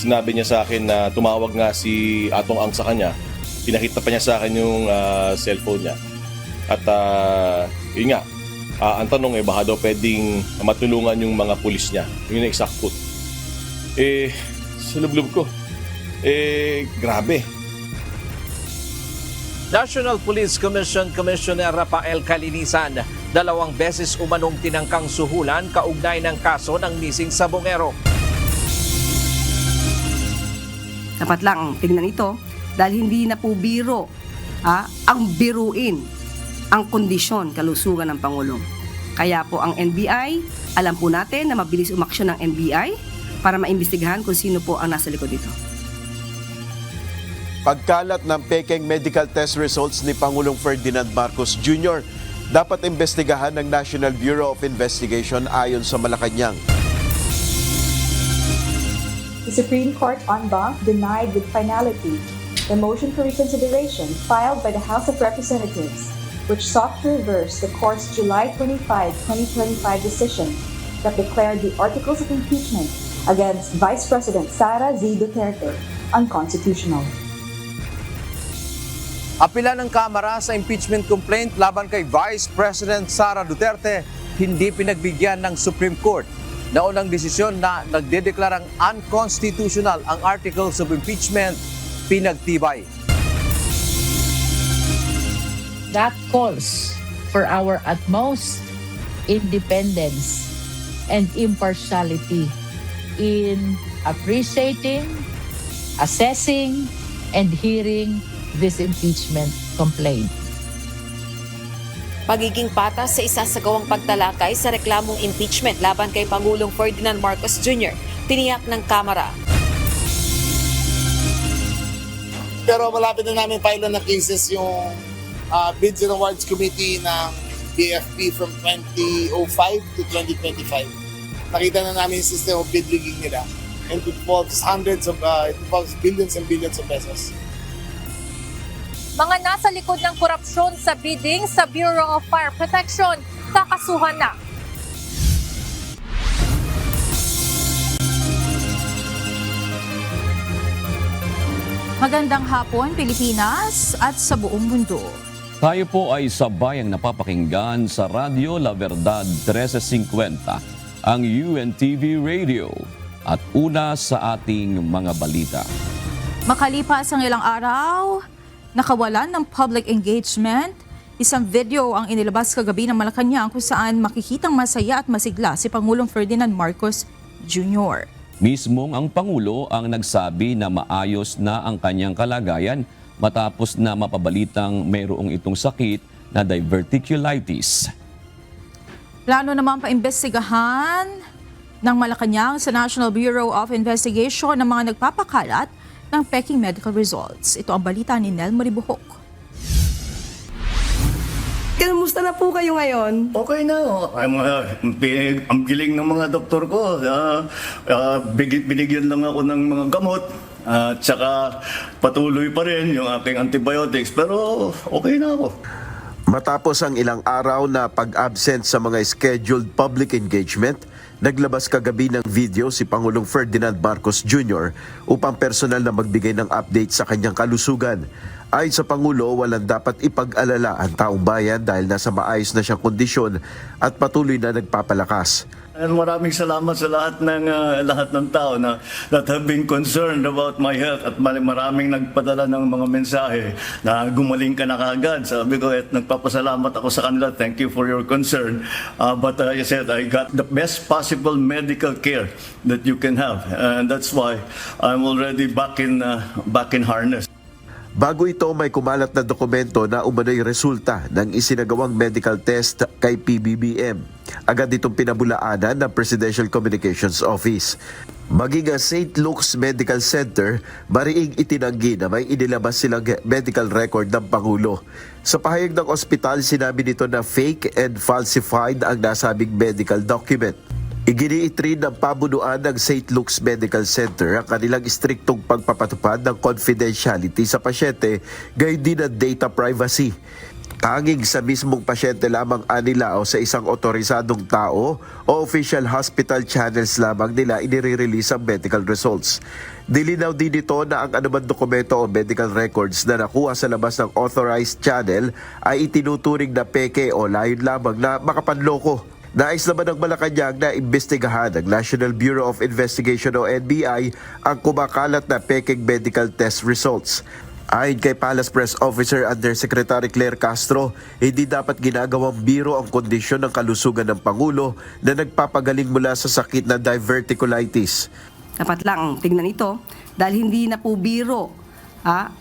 sinabi niya sa akin na tumawag nga si Atong Ang sa kanya. Pinakita pa niya sa akin yung cellphone niya. At yun nga, ang tanong baka daw pwedeng matulungan yung mga pulis niya. Yun yung exact quote. Sa lublob ko, grabe. National Police Commission Commissioner Rafael Calinisan, 2 beses umanong tinangkang suhulan kaugnay ng kaso ng missing sabongero. Dapat lang tingnan ito dahil hindi na po biro ang biruin ang kondisyon kalusugan ng Pangulo. Kaya po ang NBI, alam po natin na mabilis umaksyon ng NBI para maimbestigahan kung sino po ang nasa likod dito. Pagkalat ng pekeng medical test results ni Pangulong Ferdinand Marcos Jr. dapat imbestigahan ng National Bureau of Investigation ayon sa Malacanang. The Supreme Court en banc denied with finality the motion for reconsideration filed by the House of Representatives, which sought to reverse the court's July 25, 2025 decision that declared the articles of impeachment against Vice President Sara Z. Duterte unconstitutional. Apila ng Kamara sa impeachment complaint laban kay Vice President Sara Duterte, hindi pinagbigyan ng Supreme Court. Naunang desisyon na nagdedeklarang unconstitutional ang articles of impeachment, pinagtibay. That calls for our utmost independence and impartiality in appreciating, assessing, and hearing this impeachment complaint. Pagiging patas sa isasagawang pagtalakay sa reklamong impeachment laban kay Pangulong Ferdinand Marcos Jr., tiniyak ng Kamara. Pero malapit na namin file ng cases yung Bids and Awards Committee ng BFP from 2005 to 2025. Nakita na namin yung system of bid rigging nila. And it involves billions and billions of pesos. Mga nasa likod ng korupsyon sa bidding sa Bureau of Fire Protection, kakasuhan na. Magandang hapon, Pilipinas at sa buong mundo. Tayo po ay sabayang napapakinggan sa Radyo La Verdad 1350, ang UNTV Radio. At una sa ating mga balita. Makalipas ang ilang araw, nakawalan ng public engagement, isang video ang inilabas kagabi ng Malacanang kung saan makikitang masaya at masigla si Pangulong Ferdinand Marcos Jr. Mismong ang Pangulo ang nagsabi na maayos na ang kanyang kalagayan matapos na mapabalitang mayroong itong sakit na diverticulitis. Plano naman paimbestigahan ng Malacanang sa National Bureau of Investigation ng mga nagpapakalat ng peking medical results. Ito ang balita ni Nel Maribuhok. Kamusta na po kayo ngayon? Okay na. Ang giling ng mga doktor ko. Binigyan lang ako ng mga gamot. At saka patuloy pa rin yung aking antibiotics. Pero okay na ako. Matapos ang ilang araw na pag-absent sa mga scheduled public engagement, naglabas kagabi ng video si Pangulong Ferdinand Marcos Jr. upang personal na magbigay ng update sa kanyang kalusugan. Ayon sa Pangulo, walang dapat ipag-alala ang taong bayan dahil nasa maayos na siyang kondisyon at patuloy na nagpapalakas. Maraming salamat sa lahat ng tao that have been concerned about my health at maraming nagpadala ng mga mensahe na gumaling ka na kaagad. Sabi ko at nagpapasalamat ako sa kanila. Thank you for your concern. But I said I got the best possible medical care that you can have. And that's why I'm already back in harness. Bago ito, may kumalat na dokumento na umano'y resulta ng isinagawang medical test kay PBBM. Agad itong pinabulaanan ng Presidential Communications Office. Maging ang St. Luke's Medical Center, mariing itinanggi na may inilabas silang medical record ng Pangulo. Sa pahayag ng ospital, sinabi nito na fake and falsified ang nasabing medical document. Iginiit rin ng pamunuan ng St. Luke's Medical Center ang kanilang istriktong pagpapatupad ng confidentiality sa pasyente, gayon din ang data privacy. Tanging sa mismong pasyente lamang anila o sa isang otorisadong tao o official hospital channels lamang nila inire-release ang medical results. Dilinaw din ito na ang anumang dokumento o medical records na nakuha sa labas ng authorized channel ay itinuturing na peke o layon lamang na makapanloko. Nais naman ng Malacanang na imbestigahan ng National Bureau of Investigation o NBI ang kumakalat na peking medical test results. Ayon kay Palace Press Officer Undersecretary Claire Castro, hindi dapat ginagawang biro ang kondisyon ng kalusugan ng Pangulo na nagpapagaling mula sa sakit na diverticulitis. Dapat lang tingnan ito dahil hindi na po biro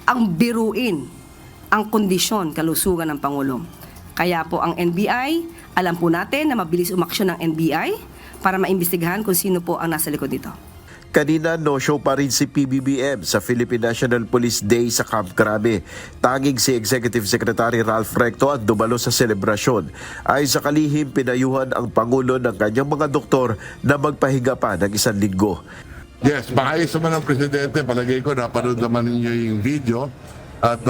ang biruin ang kondisyon kalusugan ng Pangulo. Kaya po ang NBI, alam po natin na mabilis umaksyon ng NBI para maimbestigahan kung sino po ang nasa likod nito. Kanina no-show pa rin si PBBM sa Philippine National Police Day sa Camp Crame. Tanging si Executive Secretary Ralph Recto ang dumalo sa selebrasyon. Ayon sa kalihim, pinayuhan ang Pangulo ng kanyang mga doktor na magpahinga pa ng 1 linggo. Yes, maayos naman ang Presidente. Palagay ko, napanood naman ninyo yung video. At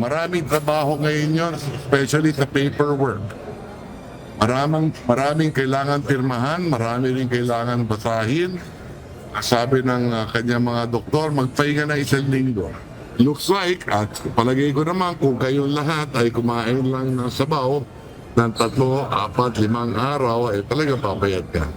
maraming trabaho ngayon yun, especially sa paperwork. Maraming kailangan pirmahan, marami rin kailangan basahin. Sabi ng kanyang mga doktor, magpahinga na 1 linggo. Looks like, at palagay ko naman, kung kayong lahat ay kumain lang ng sabaw ng 3, 4, 5 araw, talagang papayat ka.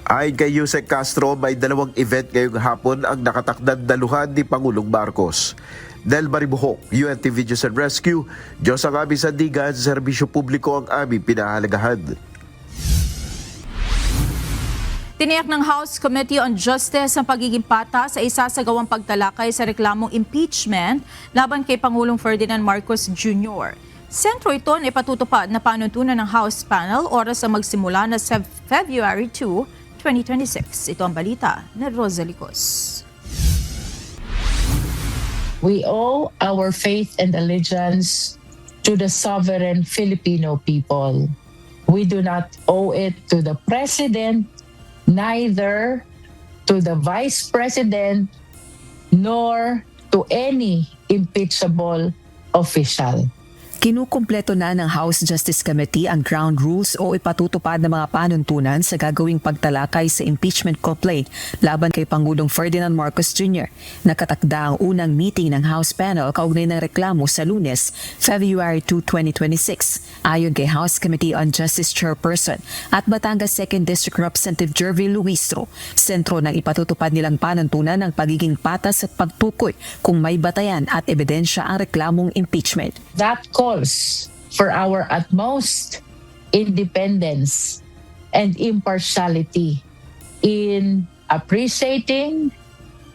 Ayon kay Yusek Castro, may 2 event ngayong hapon ang nakatakdang daluhan ni Pangulong Marcos. Del Maribuhok, UNTV News and Rescue, Diyos ang aming sandigan, serbisyo publiko ang aming pinahalagahan. Tiniyak ng House Committee on Justice ang pagiging patas sa isasagawang pagtalakay sa reklamong impeachment laban kay Pangulong Ferdinand Marcos Jr. Sentro ito na ipatutupad na panuntunan ng House panel oras ang magsimula na sa February 2, 2026. Ito ang balita ni Rosalie Cos. We owe our faith and allegiance to the sovereign Filipino people. We do not owe it to the President, neither to the Vice President, nor to any impeachable official. Kinukumpleto na ng House Justice Committee ang ground rules o ipatutupad ng mga panuntunan sa gagawing pagtalakay sa impeachment complaint laban kay Pangulong Ferdinand Marcos Jr. Nakatakda ang unang meeting ng House panel kaugnay ng reklamo sa Lunes, February 2, 2026. Ayon kay House Committee on Justice Chairperson at Batangas 2nd District Representative Jervy Luistro, sentro ng ipatutupad nilang panuntunan ng pagiging patas at pagtukoy kung may batayan at ebidensya ang reklamong impeachment. That calls for our utmost independence and impartiality in appreciating,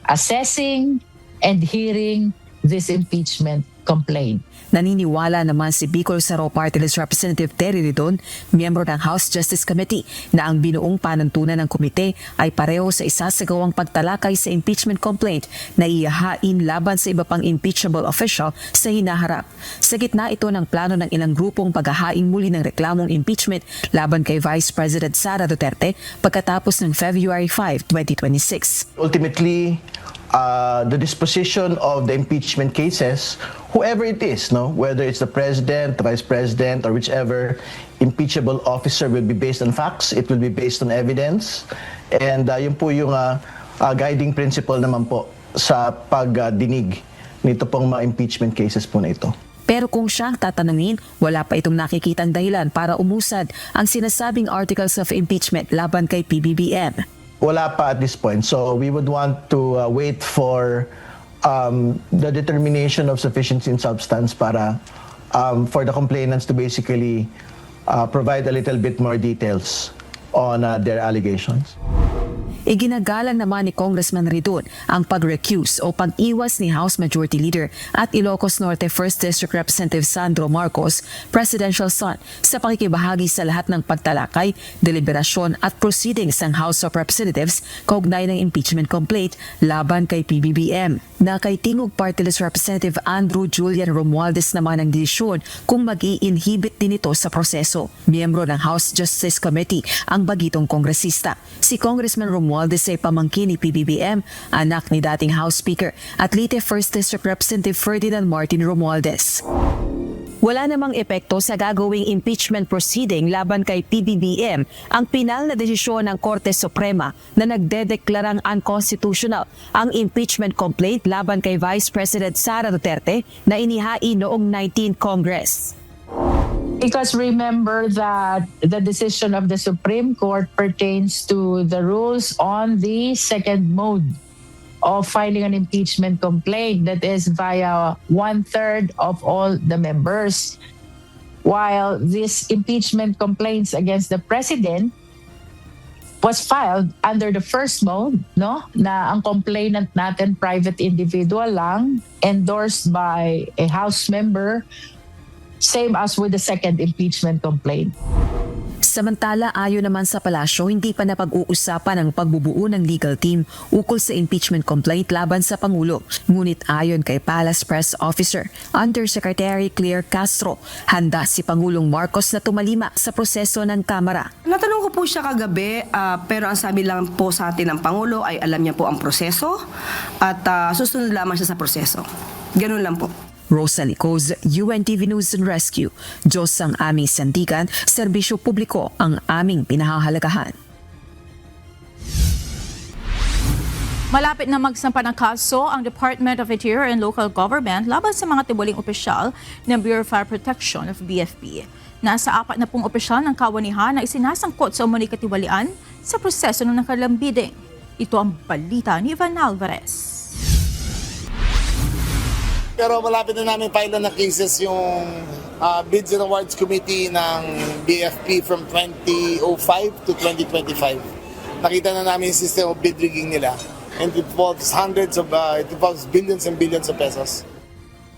assessing, and hearing this impeachment complaint. Naniniwala naman si Bicol Saro Party List Representative Terry Ridon, miyembro ng House Justice Committee, na ang binuong panuntunan ng komite ay pareho sa isasagawang pagtalakay sa impeachment complaint na ihahain laban sa iba pang impeachable official sa hinaharap. Sa gitna ito ng plano ng ilang grupong paghahain muli ng reklamong impeachment laban kay Vice President Sara Duterte pagkatapos ng February 5, 2026. Ultimately, the disposition of the impeachment cases, whoever it is, whether it's the president, the vice president, or whichever impeachable officer, will be based on facts, it will be based on evidence, and yun po yung guiding principle naman po sa pagdinig nito pong mga impeachment cases po na ito. Pero kung siyang tatanungin, wala pa itong nakikitang dahilan para umusad ang sinasabing articles of impeachment laban kay PBBM. Wala pa at this point. So we would want to wait for the determination of sufficiency in substance para for the complainants to basically provide a little bit more details on their allegations. Iginagalang naman ni Congressman Ridon ang pag-recuse o pag-iwas ni House Majority Leader at Ilocos Norte 1st District Representative Sandro Marcos, presidential son, sa pakikibahagi sa lahat ng pagtalakay, deliberasyon at proceedings ng House of Representatives kaugnay ng impeachment complaint laban kay PBBM. Na kay Tingog Party List Representative Andrew Julian Romualdez naman ang desisyon kung mag-i-inhibit din ito sa proseso. Miyembro ng House Justice Committee ang bagitong kongresista. Si Congressman Romualdez ay pamangkin ni PBBM, anak ni dating House Speaker at Leyte 1st District Representative Ferdinand Martin Romualdez. Wala namang epekto sa gagawing impeachment proceeding laban kay PBBM ang pinal na desisyon ng Korte Suprema na nagdedeklarang unconstitutional ang impeachment complaint laban kay Vice President Sara Duterte na inihain noong 19th Congress. Because remember that the decision of the Supreme Court pertains to the rules on the second mode of filing an impeachment complaint, that is via 1/3 of all the members. While this impeachment complaints against the president was filed under the first mode, no? Na ang complainant natin private individual lang, endorsed by a House member, same as with the second impeachment complaint. Samantala, ayon naman sa palasyo, hindi pa napag-uusapan ang pagbubuo ng legal team ukol sa impeachment complaint laban sa Pangulo. Ngunit ayon kay Palace Press Officer Undersecretary Claire Castro, handa si Pangulong Marcos na tumalima sa proseso ng Kamara. Natanong ko po siya kagabi, pero ang sabi lang po sa atin ng Pangulo ay alam niya po ang proseso at susunod lamang siya sa proseso. Ganun lang po. Rosa Licoz, UNTV News and Rescue. Diyos ang aming sandigan, serbisyo publiko ang aming pinahahalagahan. Malapit na magsampa ng kaso ang Department of Interior and Local Government laban sa mga tiwaling opisyal ng Bureau of Fire Protection of BFP. Nasa 40 opisyal ng kawanihan na isinasangkot sa umuning katiwalian sa proseso ng nakaraang bidding. Ito ang balita ni Ivan Alvarez. Pero malapit na namin file ng cases yung Bids and Awards Committee ng BFP from 2005 to 2025. Nakita na namin yung system of bid rigging nila. And it involves it involves billions and billions of pesos.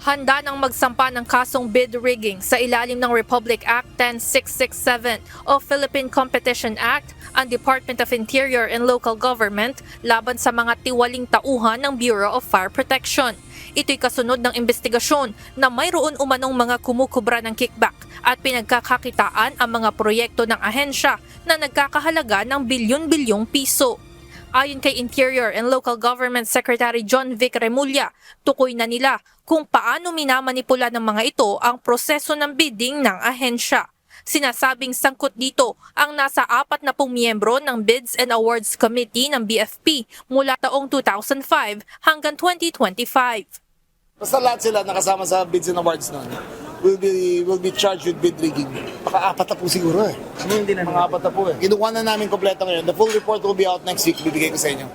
Handa nang magsampa ng kasong bid rigging sa ilalim ng Republic Act 10667 o Philippine Competition Act ang Department of Interior and Local Government laban sa mga tiwaling tauhan ng Bureau of Fire Protection. Ito'y kasunod ng investigasyon na mayroon umanong mga kumukubra ng kickback at pinagkakakitaan ang mga proyekto ng ahensya na nagkakahalaga ng bilyon-bilyong piso. Ayon kay Interior and Local Government Secretary John Vic Remulla, tukoy na nila kung paano minamanipula ng mga ito ang proseso ng bidding ng ahensya. Sinasabing sangkot dito ang nasa 40 miyembro ng Bids and Awards Committee ng BFP mula taong 2005 hanggang 2025. Basta lahat sila nakasama sa Bids and Awards noon will be charged with bid rigging. Baka 4 na po siguro eh. Hindi na mga 4 na po eh. Kinukuha na namin kompleto ngayon. The full report will be out next week. Bibigay ko sa inyo.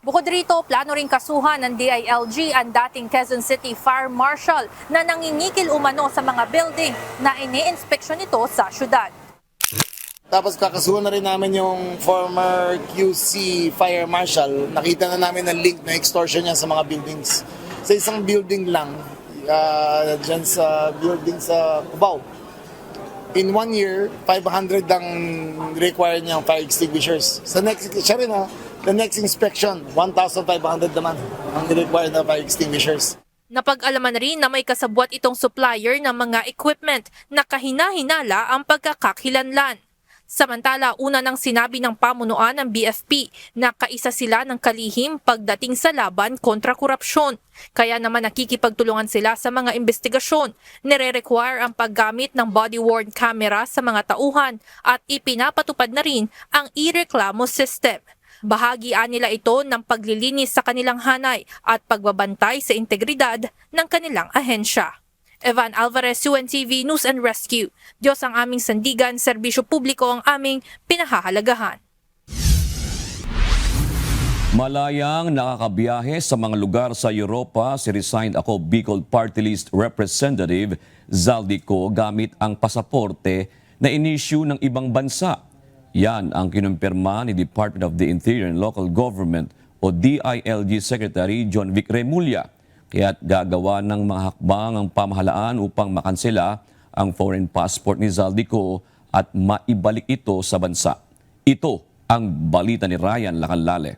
Bukod rito, plano ring kasuhan ng DILG ang dating Quezon City Fire Marshal na nangingikil umano sa mga building na ini-inspeksyon ito sa syudad. Tapos kakasuhan na rin namin yung former QC Fire Marshal. Nakita na namin ang link na extortion niya sa mga buildings. Sa isang building lang, dyan sa building sa Cubao. In 1 year, 500 ang require niyang fire extinguishers. Sa next, siya rin the next inspection, 1,500 naman ang require na fire extinguishers. Napag-alaman rin na may kasabwat itong supplier ng mga equipment na kahina-hinala ang pagkakakilanlan. Samantala, una nang sinabi ng pamunuan ng BFP na kaisa sila ng kalihim pagdating sa laban kontra korupsyon. Kaya naman nakikipagtulungan sila sa mga investigasyon. Nire-require ang paggamit ng body-worn camera sa mga tauhan at ipinapatupad na rin ang e-reklamo system. Bahagi nila ito ng paglilinis sa kanilang hanay at pagbabantay sa integridad ng kanilang ahensya. Evan Alvarez, UNTV News and Rescue. Diyos ang aming sandigan, serbisyo publiko ang aming pinahahalagahan. Malayang nakakabiyahe sa mga lugar sa Europa si resigned ako Bicol Party List Representative Zaldico gamit ang pasaporte na inisyu ng ibang bansa. Yan ang kinumpirma ni Department of the Interior and Local Government o DILG Secretary John Vic Remulla. Kaya't gagawa ng mga hakbang ang pamahalaan upang makansela ang foreign passport ni Zaldico at maibalik ito sa bansa. Ito ang balita ni Ryan Lacalale.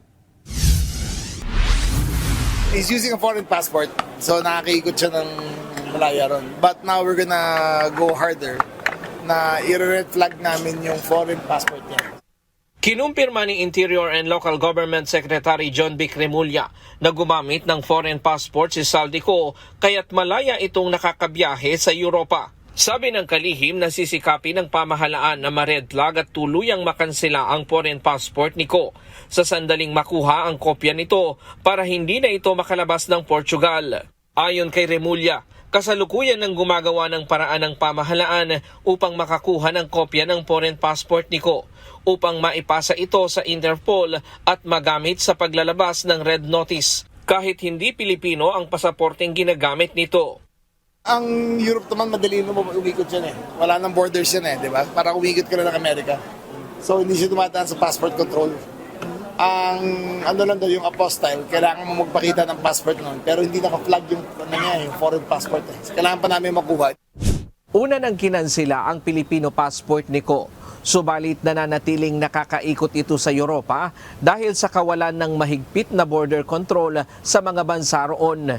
He's using a foreign passport, so nakakaikot siya ng Malaya ron. But now we're gonna go harder na i-red flag namin yung foreign passport niya. Kinumpirma ni Interior and Local Government Secretary John B. Cremulya na gumamit ng foreign passport si Zaldico kaya't malaya itong nakakabiyahe sa Europa. Sabi ng kalihim na sisikapin ng pamahalaan na ma-red flag at tuluyang makansela ang foreign passport ni Ko sa sandaling makuha ang kopya nito para hindi na ito makalabas ng Portugal. Ayon kay Remulla, kasalukuyan ng gumagawa ng paraan ng pamahalaan upang makakuha ng kopya ng foreign passport ni Ko upang maipasa ito sa Interpol at magamit sa paglalabas ng red notice kahit hindi Pilipino ang pasaporteng ginagamit nito. Ang Europe naman madali naman umikot yan eh. Wala nang borders yan eh, di ba? Para umikot ka na ng Amerika. So hindi siya dumataan sa passport control. Ang ano lang daw yung apostille, kailangan mo magpakita ng passport noon. Pero hindi naka-flag yung, yung foreign passport eh. Kailangan pa namin makuha. Una nang kinansila ang Filipino passport ni Ko. Subalit nananatiling nakakaikot ito sa Europa dahil sa kawalan ng mahigpit na border control sa mga bansa roon.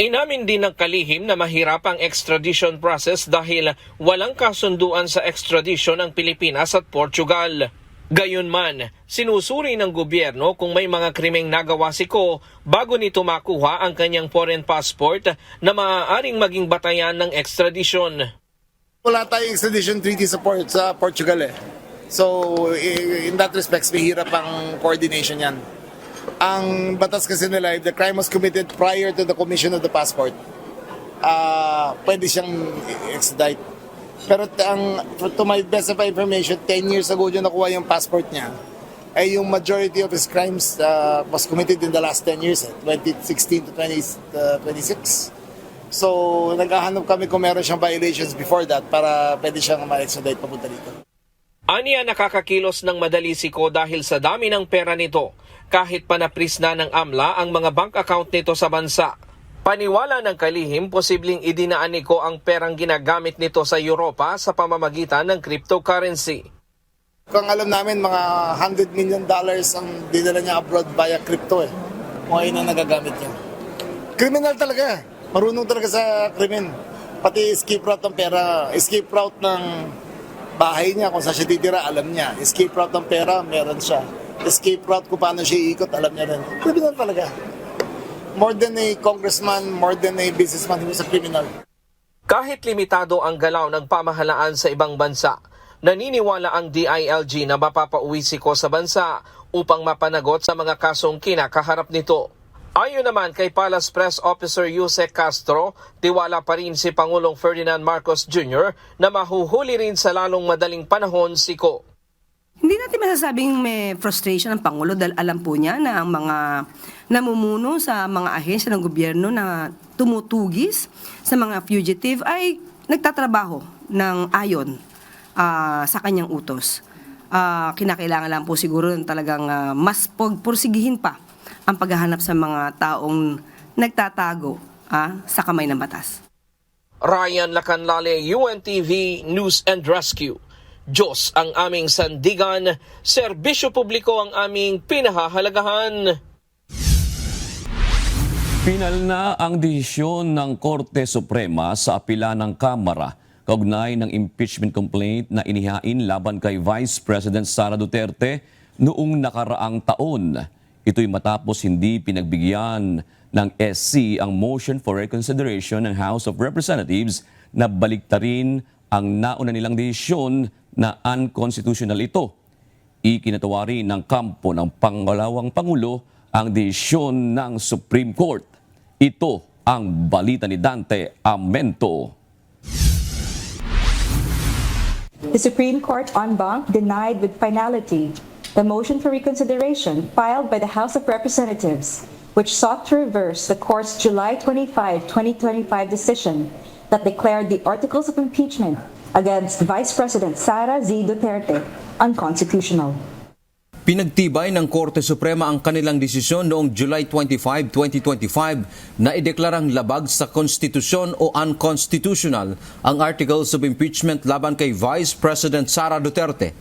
Inamin din ng kalihim na mahirap ang extradition process dahil walang kasunduan sa extradition ng Pilipinas at Portugal. Gayunman, sinusuri ng gobyerno kung may mga krimeng nagawa si Ko bago nito makuha ang kanyang foreign passport na maaaring maging batayan ng extradition. Wala tayong extradition treaty sa Portugal eh. So in that respect, mahirap ang coordination yan. Ang batas kasi nila, if the crime was committed prior to the commission of the passport, pwede siyang extradite. Pero to my best of information, 10 years ago yung nakuha yung passport niya, ay yung majority of his crimes was committed in the last 10 years, 2016 to 2026. So, naghahanap kami kung meron siyang violations before that para pwede siyang ma-extradite papunta dito. Aniya nakakakilos ng madali si Ko dahil sa dami ng pera nito, kahit pa na-freeze na ng AMLA ang mga bank account nito sa bansa. Paniwala ng kalihim, posibleng idinaan ni Ko ang perang ginagamit nito sa Europa sa pamamagitan ng cryptocurrency. Kung alam namin, mga $100 million ang dinala niya abroad via crypto eh. Kung ayun ang nagagamit niya. Criminal talaga. Marunong talaga sa krimen. Pati escape route ng pera, escape route ng bahay niya, kung saan siya titira, alam niya. Escape route ng pera, meron siya. Escape route kung paano siya iikot, alam niya rin. Criminal talaga. More than a congressman, more than a businessman, he was a criminal. Kahit limitado ang galaw ng pamahalaan sa ibang bansa, naniniwala ang DILG na mapapauwi si Ko sa bansa upang mapanagot sa mga kasong kinakaharap nito. Ayon naman kay Palace Press Officer Yusek Castro, tiwala pa rin si Pangulong Ferdinand Marcos Jr. na mahuhuli rin sa lalong madaling panahon si Ko. Hindi natin masasabing may frustration ng Pangulo dahil alam po niya na ang mga namumuno sa mga ahensya ng gobyerno na tumutugis sa mga fugitive ay nagtatrabaho ng ayon sa kanyang utos. Kinakailangan lang po siguro ng talagang mas pursigihin pa ang paghahanap sa mga taong nagtatago sa kamay ng batas. Ryan Lacanlale, UNTV News and Rescue. Diyos ang aming sandigan, serbisyo publiko ang aming pinahahalagahan. Final na ang desisyon ng Korte Suprema sa apela ng Kamara kaugnay ng impeachment complaint na inihain laban kay Vice President Sara Duterte noong nakaraang taon. Ito'y matapos hindi pinagbigyan ng SC ang motion for reconsideration ng House of Representatives na baliktarin ang nauna nilang desisyon na unconstitutional ito. Ikinatawa rin ng kampo ng pangalawang Pangulo ang desisyon ng Supreme Court. Ito ang balita ni Dante Amento. The Supreme Court en banc denied with finality the motion for reconsideration filed by the House of Representatives, which sought to reverse the court's July 25, 2025 decision that declared the articles of impeachment against Vice President Sara Z. Duterte unconstitutional. Pinagtibay ng Korte Suprema ang kanilang desisyon noong July 25, 2025 na ideklarang labag sa konstitusyon o unconstitutional ang articles of impeachment laban kay Vice President Sara Duterte.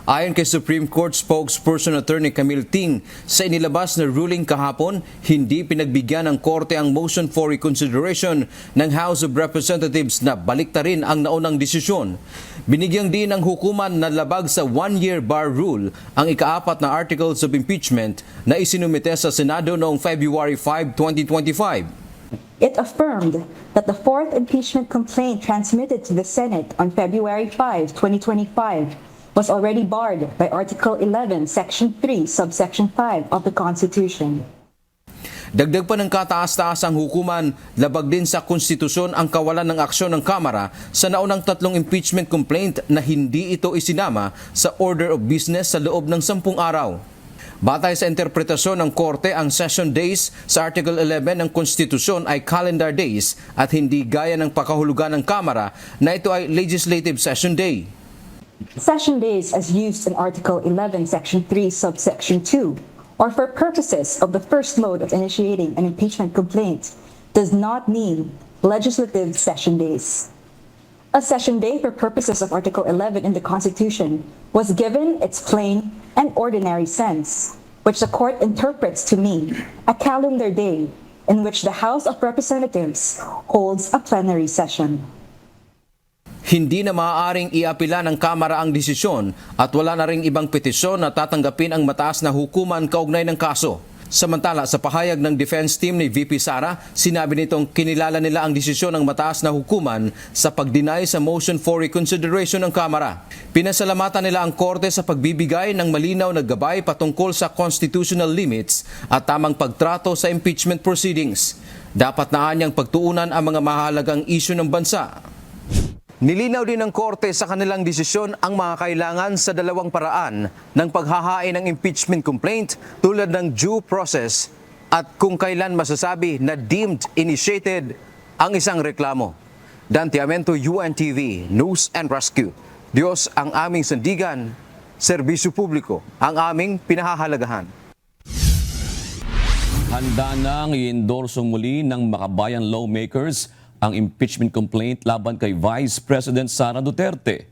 Ayon kay Supreme Court spokesperson Attorney Camille Ting, sa inilabas na ruling kahapon, hindi pinagbigyan ng korte ang motion for reconsideration ng House of Representatives na baliktarin ang naunang desisyon. Binigyang din ng hukuman na labag sa one-year bar rule ang ika-4 na articles of impeachment na isinumite sa Senado noong February 5, 2025. It affirmed that the fourth impeachment complaint transmitted to the Senate on February 5, 2025 was already barred by Article 11, Section 3, Subsection 5 of the Constitution. Dagdag pa ng kataas-taasang hukuman, labag din sa konstitusyon ang kawalan ng aksyon ng Kamara sa naunang 3 impeachment complaint na hindi ito isinama sa order of business sa loob ng 10 araw. Batay sa interpretasyon ng Korte, ang session days sa Article 11 ng Konstitusyon ay calendar days at hindi gaya ng pakahulugan ng Kamara na ito ay legislative session day. Session days as used in Article 11, Section 3, Subsection 2, or for purposes of the first mode of initiating an impeachment complaint, does not mean legislative session days. A session day for purposes of Article 11 in the Constitution was given its plain and ordinary sense, which the court interprets to mean a calendar day in which the House of Representatives holds a plenary session. Hindi na maaaring iapila ng Kamara ang desisyon at wala na ring ibang petisyon na tatanggapin ang mataas na hukuman kaugnay ng kaso. Samantala, sa pahayag ng defense team ni VP Sara, sinabi nitong kinilala nila ang desisyon ng mataas na hukuman sa pagdeny sa motion for reconsideration ng Kamara. Pinasalamatan nila ang Korte sa pagbibigay ng malinaw na gabay patungkol sa constitutional limits at tamang pagtrato sa impeachment proceedings. Dapat na anyang pagtuunan ang mga mahalagang isyu ng bansa. Nilinaw din ng Korte sa kanilang desisyon ang mga kailangan sa dalawang paraan ng paghahain ng impeachment complaint tulad ng due process at kung kailan masasabi na deemed initiated ang isang reklamo. Dan Tiamento, UNTV, News and Rescue. Diyos ang aming sandigan, serbisyo publiko ang aming pinahahalagahan. Handa nang i-endorso muli ng makabayan lawmakers ang impeachment complaint laban kay Vice President Sara Duterte.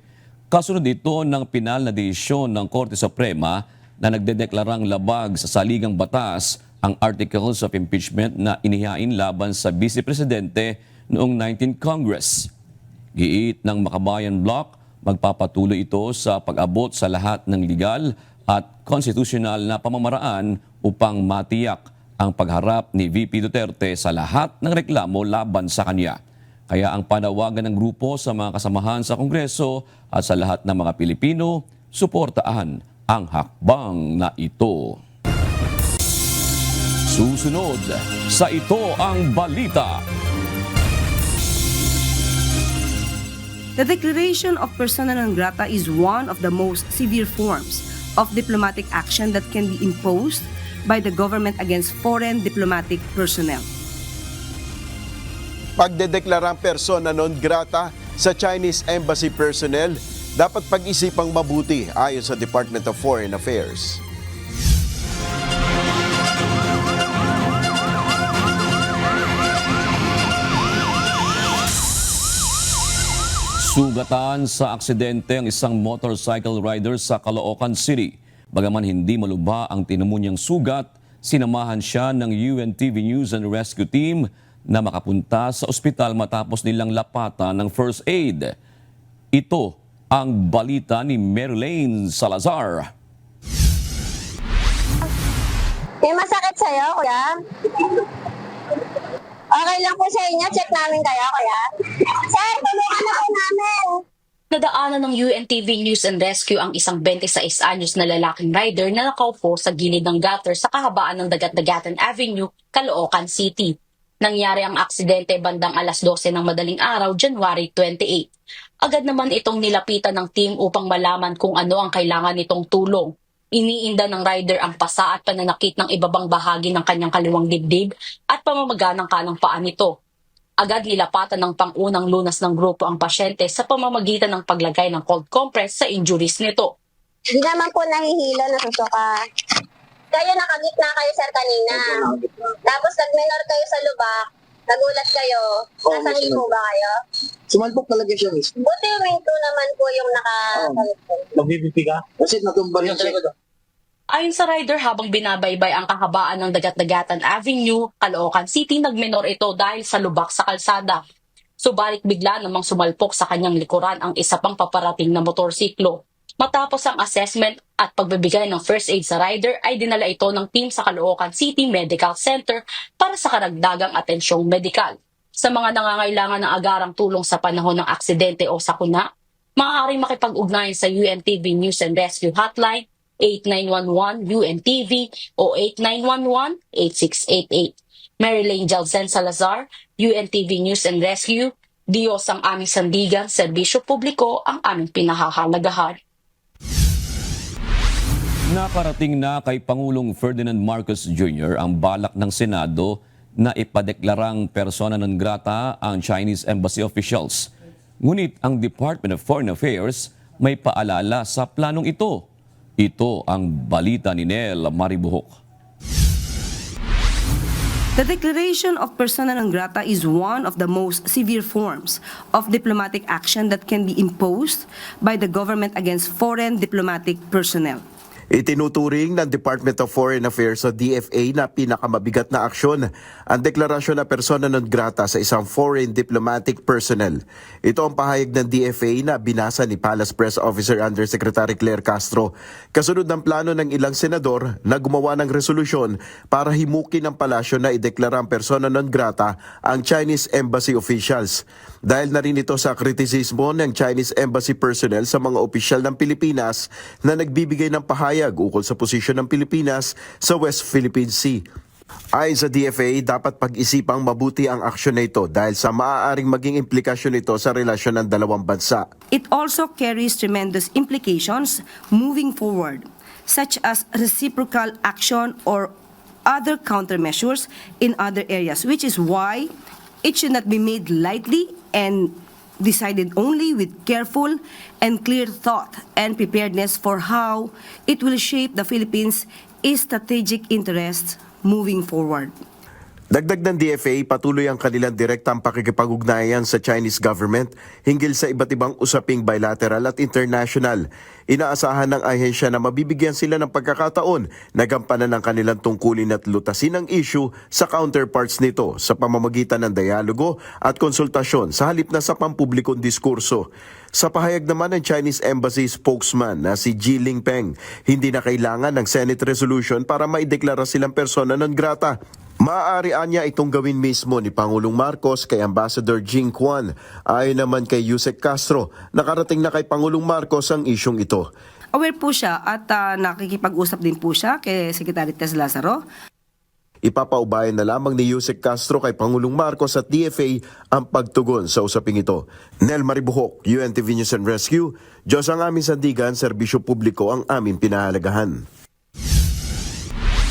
Kasunod ito ng pinal na desisyon ng Korte Suprema na nagdedeklarang labag sa saligang batas ang articles of impeachment na inihain laban sa Vice Presidente noong 19th Congress. Giit ng Makabayan Bloc, magpapatuloy ito sa pag-abot sa lahat ng legal at konstitusyonal na pamamaraan upang matiyak ang pagharap ni VP Duterte sa lahat ng reklamo laban sa kanya. Kaya ang panawagan ng grupo sa mga kasamahan sa Kongreso at sa lahat ng mga Pilipino, suportahan ang hakbang na ito. Susunod sa Ito ang Balita. The declaration of persona non grata is one of the most severe forms of diplomatic action that can be imposed by the government against foreign diplomatic personnel. Pagdedeklarang persona non grata sa Chinese embassy personnel, dapat pag-isipang mabuti ayon sa Department of Foreign Affairs. Sugatan sa aksidente ang isang motorcycle rider sa Caloocan City. Bagaman hindi malubha ang tinamo niyang sugat, sinamahan siya ng UNTV News and Rescue Team na makapunta sa ospital matapos nilang lapatan ng first aid. Ito ang balita ni Marilyn Salazar. May masakit sa'yo, kuya? Okay lang po sa inyo. Check namin kayo, kuya. Sir, tulungan na po namin. Nadaanan ng UNTV News and Rescue ang isang 26 anyos na lalaking rider na nakaupo sa gilid ng gutter sa kahabaan ng Dagat-Dagatan Avenue, Caloocan City. Nangyari ang aksidente bandang alas 12 ng madaling araw, January 28. Agad naman itong nilapitan ng team upang malaman kung ano ang kailangan nitong tulong. Iniinda ng rider ang pasa at pananakit ng ibabang bahagi ng kanyang kaliwang dibdib at pamamaga ng kanang paa nito. Agad nilapatan ng pangunang lunas ng grupo ang pasyente sa pamamagitan ng paglagay ng cold compress sa injuries nito. Hindi naman po nahihilo, nasusuka. Kayo nakagitna kayo, sir, kanina. Tapos nag-minor kayo sa lubak, nagulat kayo. Nasa po ba kayo? Sumalpok talaga siya, miss. Buti yung wing 2 naman po yung Nag-BBP ka? Kasi natumbar yung talaga. Ayon sa rider, habang binabaybay ang kahabaan ng Dagat-Dagatan Avenue, Caloocan City, nagminor ito dahil sa lubak sa kalsada. Subalit bigla namang sumalpok sa kanyang likuran ang isa pang paparating na motorsiklo. Matapos ang assessment at pagbibigay ng first aid sa rider, ay dinala ito ng team sa Caloocan City Medical Center para sa karagdagang atensyong medikal. Sa mga nangangailangan ng agarang tulong sa panahon ng aksidente o sakuna, maaaring makipag-ugnayan sa UNTV News and Rescue Hotline 8911 UNTV o 8911-8688. Mary Lane Jalzen Salazar, UNTV News and Rescue, Diyos ang aming sandigan, serbisyo publiko ang aming pinahahalagahan. Nakarating na kay Pangulong Ferdinand Marcos Jr. ang balak ng Senado na ipadeklarang persona non grata ang Chinese embassy officials. Ngunit ang Department of Foreign Affairs may paalala sa planong ito. Ito ang balita ni Nel Maribuhok. The declaration of persona non grata is one of the most severe forms of diplomatic action that can be imposed by the government against foreign diplomatic personnel. Itinuturing ng Department of Foreign Affairs o DFA na pinakamabigat na aksyon ang deklarasyon na persona non grata sa isang foreign diplomatic personnel. Ito ang pahayag ng DFA na binasa ni Palace Press Officer Undersecretary Claire Castro kasunod ng plano ng ilang senador na gumawa ng resolusyon para himukin ng palasyo na ideklara ang persona non grata ang Chinese embassy officials. Dahil na rin ito sa kritisismo ng Chinese embassy personnel sa mga opisyal ng Pilipinas na nagbibigay ng pahayag ukol sa posisyon ng Pilipinas sa West Philippine Sea. Ayon sa DFA, dapat pag-isipang mabuti ang aksyon na ito dahil sa maaaring maging implikasyon nito sa relasyon ng dalawang bansa. It also carries tremendous implications moving forward, such as reciprocal action or other countermeasures in other areas, which is why it should not be made lightly and decided only with careful and clear thought and preparedness for how it will shape the Philippines' strategic interests moving forward. Dagdag ng DFA, patuloy ang kanilang direktang pakikipag-ugnayan sa Chinese government hinggil sa iba't ibang usaping bilateral at international. Inaasahan ng ahensya na mabibigyan sila ng pagkakataon na gampanan ng kanilang tungkulin at lutasin ang issue sa counterparts nito sa pamamagitan ng dialogo at konsultasyon sa halip na sa pampublikong diskurso. Sa pahayag naman ng Chinese Embassy spokesman na si Ji Lingpeng, hindi na kailangan ng Senate resolution para maideklara silang persona non grata. Maaari niya itong gawin mismo ni Pangulong Marcos kay Ambassador Jing Quan. Ayon naman kay Yusek Castro, nakarating na kay Pangulong Marcos ang isyong ito. Aware po siya at nakikipag-usap din po siya kay Secretary Tess Lazaro. Ipapaubayan na lamang ni Yusek Castro kay Pangulong Marcos at DFA ang pagtugon sa usaping ito. Nel Maribuhok, UNTV News and Rescue. Diyos ang aming sandigan, serbisyo publiko ang aming pinahalagahan.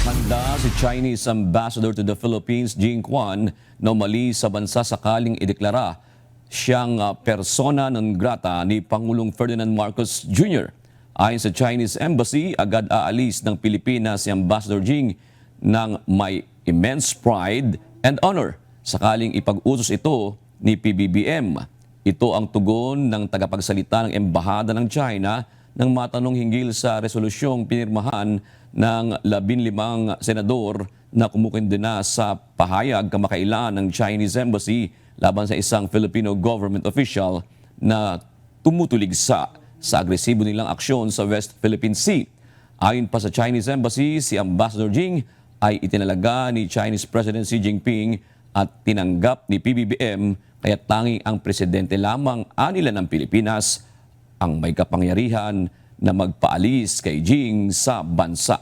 Handa si Chinese Ambassador to the Philippines, Jing Quan, na umalis sa bansa sakaling ideklara siyang persona non grata ni Pangulong Ferdinand Marcos Jr. Ayon sa Chinese Embassy, agad aalis ng Pilipinas si Ambassador Jing ng may immense pride and honor sakaling ipag-utos ito ni PBBM. Ito ang tugon ng tagapagsalita ng Embahada ng China nang matanong hinggil sa resolusyong pinirmahan ng 15 senador na kumukondena sa pahayag kamakailan ng Chinese Embassy laban sa isang Filipino government official na tumutulig sa agresibo nilang aksyon sa West Philippine Sea. Ayon pa sa Chinese Embassy, si Ambassador Jing ay itinalaga ni Chinese President Xi Jinping at tinanggap ni PBBM, kaya tanging ang presidente lamang anila ng Pilipinas ang may kapangyarihan na magpaalis kay Jing sa bansa.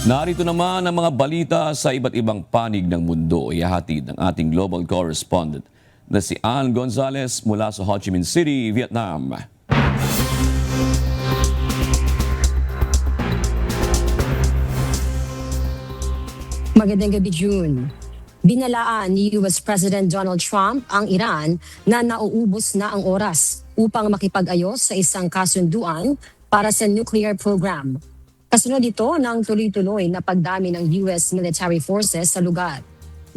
Narito naman ang mga balita sa iba't ibang panig ng mundo. Ihahatid ng ating global correspondent na si Ann Gonzalez mula sa Ho Chi Minh City, Vietnam. Magandang gabi, June. Binalaan ni US President Donald Trump ang Iran na nauubos na ang oras upang makipag-ayos sa isang kasunduan para sa nuclear program. Kasunod ito ng tuloy-tuloy na pagdami ng US military forces sa lugar.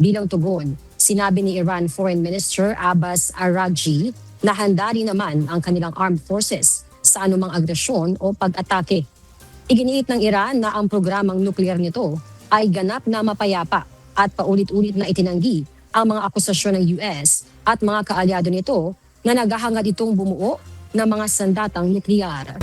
Bilang tugon, sinabi ni Iran Foreign Minister Abbas Araghchi na handa rin naman ang kanilang armed forces sa anumang agresyon o pag-atake. Iginiit ng Iran na ang programang nuklear nito ay ganap na mapayapa at paulit-ulit na itinanggi ang mga akusasyon ng US at mga kaalyado nito na naghahangad itong bumuo ng mga sandatang nuklear.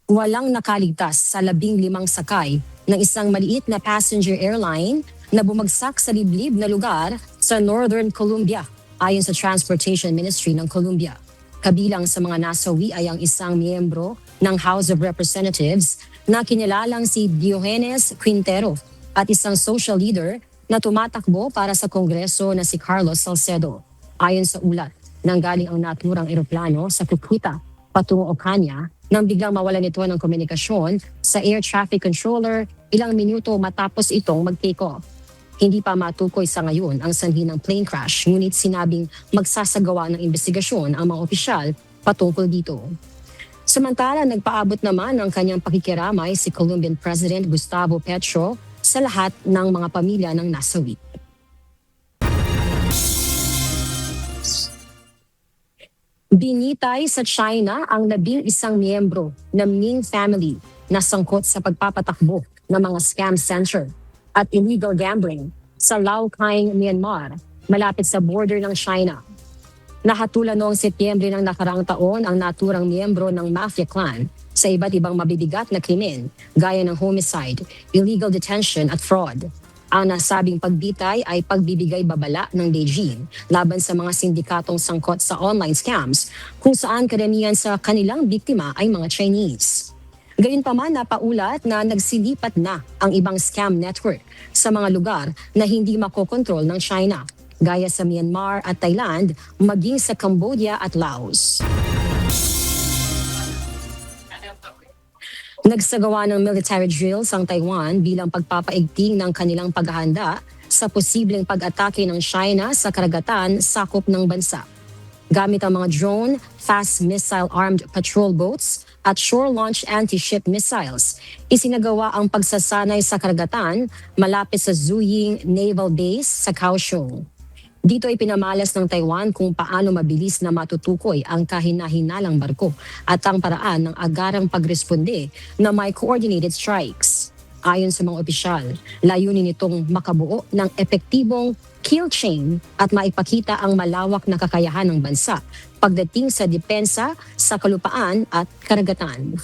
Walang nakaligtas sa 15 sakay ng isang maliit na passenger airline na bumagsak sa liblib na lugar sa Northern Colombia, ayon sa Transportation Ministry ng Colombia. Kabilang sa mga nasawi ay ang isang miyembro ng House of Representatives na kinilalang si Diogenes Quintero at isang social leader na tumatakbo para sa Kongreso na si Carlos Salcedo. Ayon sa ulat, nanggaling ang naturang eroplano sa Cucuta patungo Ocaña nang biglang mawalan ito ng komunikasyon sa air traffic controller ilang minuto matapos itong mag-take off. Hindi pa matukoy sa ngayon ang sanhi ng plane crash, ngunit sinabing magsasagawa ng investigasyon ang mga opisyal patungkol dito. Samantala, nagpaabot naman ang kanyang pakikiramay si Colombian President Gustavo Petro sa lahat ng mga pamilya ng nasawi. Binitay sa China ang 11 miyembro ng Ming family na sangkot sa pagpapatakbo ng mga scam center at illegal gambling sa Laokai, Myanmar, malapit sa border ng China. Nahatulan noong Setyembre ng nakaraang taon ang naturang miyembro ng mafia clan sa iba't ibang mabibigat na krimen gaya ng homicide, illegal detention at fraud. Ang nasabing pagbitay ay pagbibigay babala ng Beijing laban sa mga sindikatong sangkot sa online scams kung saan karamihan sa kanilang biktima ay mga Chinese. Gayunpaman, napaulat na nagsilipat na ang ibang scam network sa mga lugar na hindi makokontrol ng China, gaya sa Myanmar at Thailand, maging sa Cambodia at Laos. Nagsagawa ng military drills ang Taiwan bilang pagpapaigting ng kanilang paghahanda sa posibleng pag-atake ng China sa karagatan sakop ng bansa. Gamit ang mga drone, fast missile-armed patrol boats at shore-launched anti-ship missiles, isinagawa ang pagsasanay sa karagatan malapit sa Zuying Naval Base sa Kaohsiung. Dito ay pinamalas ng Taiwan kung paano mabilis na matutukoy ang kahina-hinalang barko at ang paraan ng agarang pagresponde na may coordinated strikes. Ayon sa mga opisyal, layunin nitong makabuo ng epektibong kill chain at maipakita ang malawak na kakayahan ng bansa pagdating sa depensa sa kalupaan at karagatan.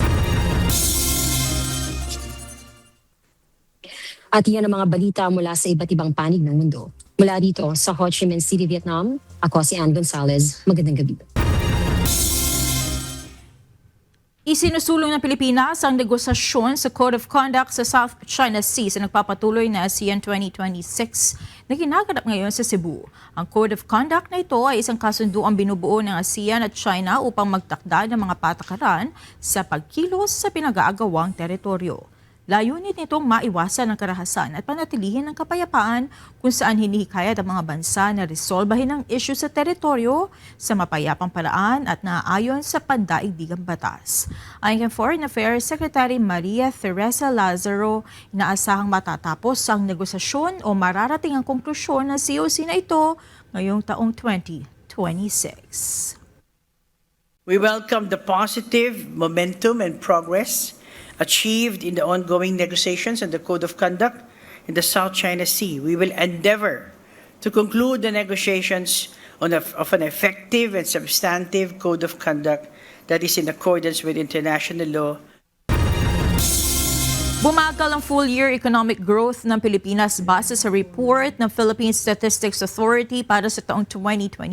At iyan ang mga balita mula sa iba't ibang panig ng mundo. Mula dito sa Ho Chi Minh City, Vietnam, ako si Ann Gonzalez. Magandang gabi. Isinusulong ng Pilipinas ang negosasyon sa Code of Conduct sa South China Sea sa nagpapatuloy na ASEAN 2026 na ginaganap ngayon sa Cebu. Ang Code of Conduct na ito ay isang kasunduang binubuo ng ASEAN at China upang magtakda ng mga patakaran sa pagkilos sa pinag-aagawang teritoryo. Layunin nitong maiwasan ang karahasan at panatilihin ang kapayapaan kung saan hinihikayat ang mga bansa na resolbahin ang isyu sa teritoryo sa mapayapang paraan at naaayon sa pandaigdigang batas. Ayon kay Foreign Affairs Secretary Maria Teresa Lazaro, inaasahang matatapos ang negosasyon o mararating ang konklusyon ng COC na ito ngayong taong 2026. We welcome the positive momentum and progress achieved in the ongoing negotiations on the Code of Conduct in the South China Sea. We will endeavor to conclude the negotiations of an effective and substantive Code of Conduct that is in accordance with international law. Bumagal ang full-year economic growth ng Pilipinas base sa report ng Philippine Statistics Authority para sa taong 2025.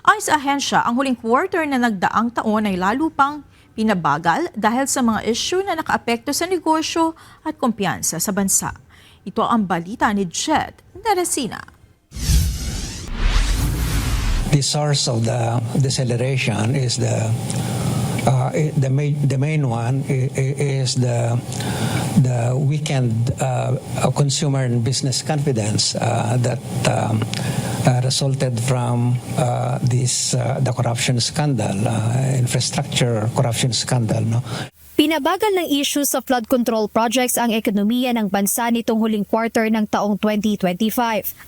Ayon sa ahensya, ang huling quarter na nagdaang taon ay lalo pang pinabagal dahil sa mga issue na nakaapekto sa negosyo at kumpiyansa sa bansa. Ito ang balita ni Jed Narasina. The source of the deceleration is the main one is the weakened consumer and business confidence that resulted from the corruption scandal, infrastructure corruption scandal. No? Pinabagal ng issue sa flood control projects ang ekonomiya ng bansa nitong huling quarter ng taong 2025.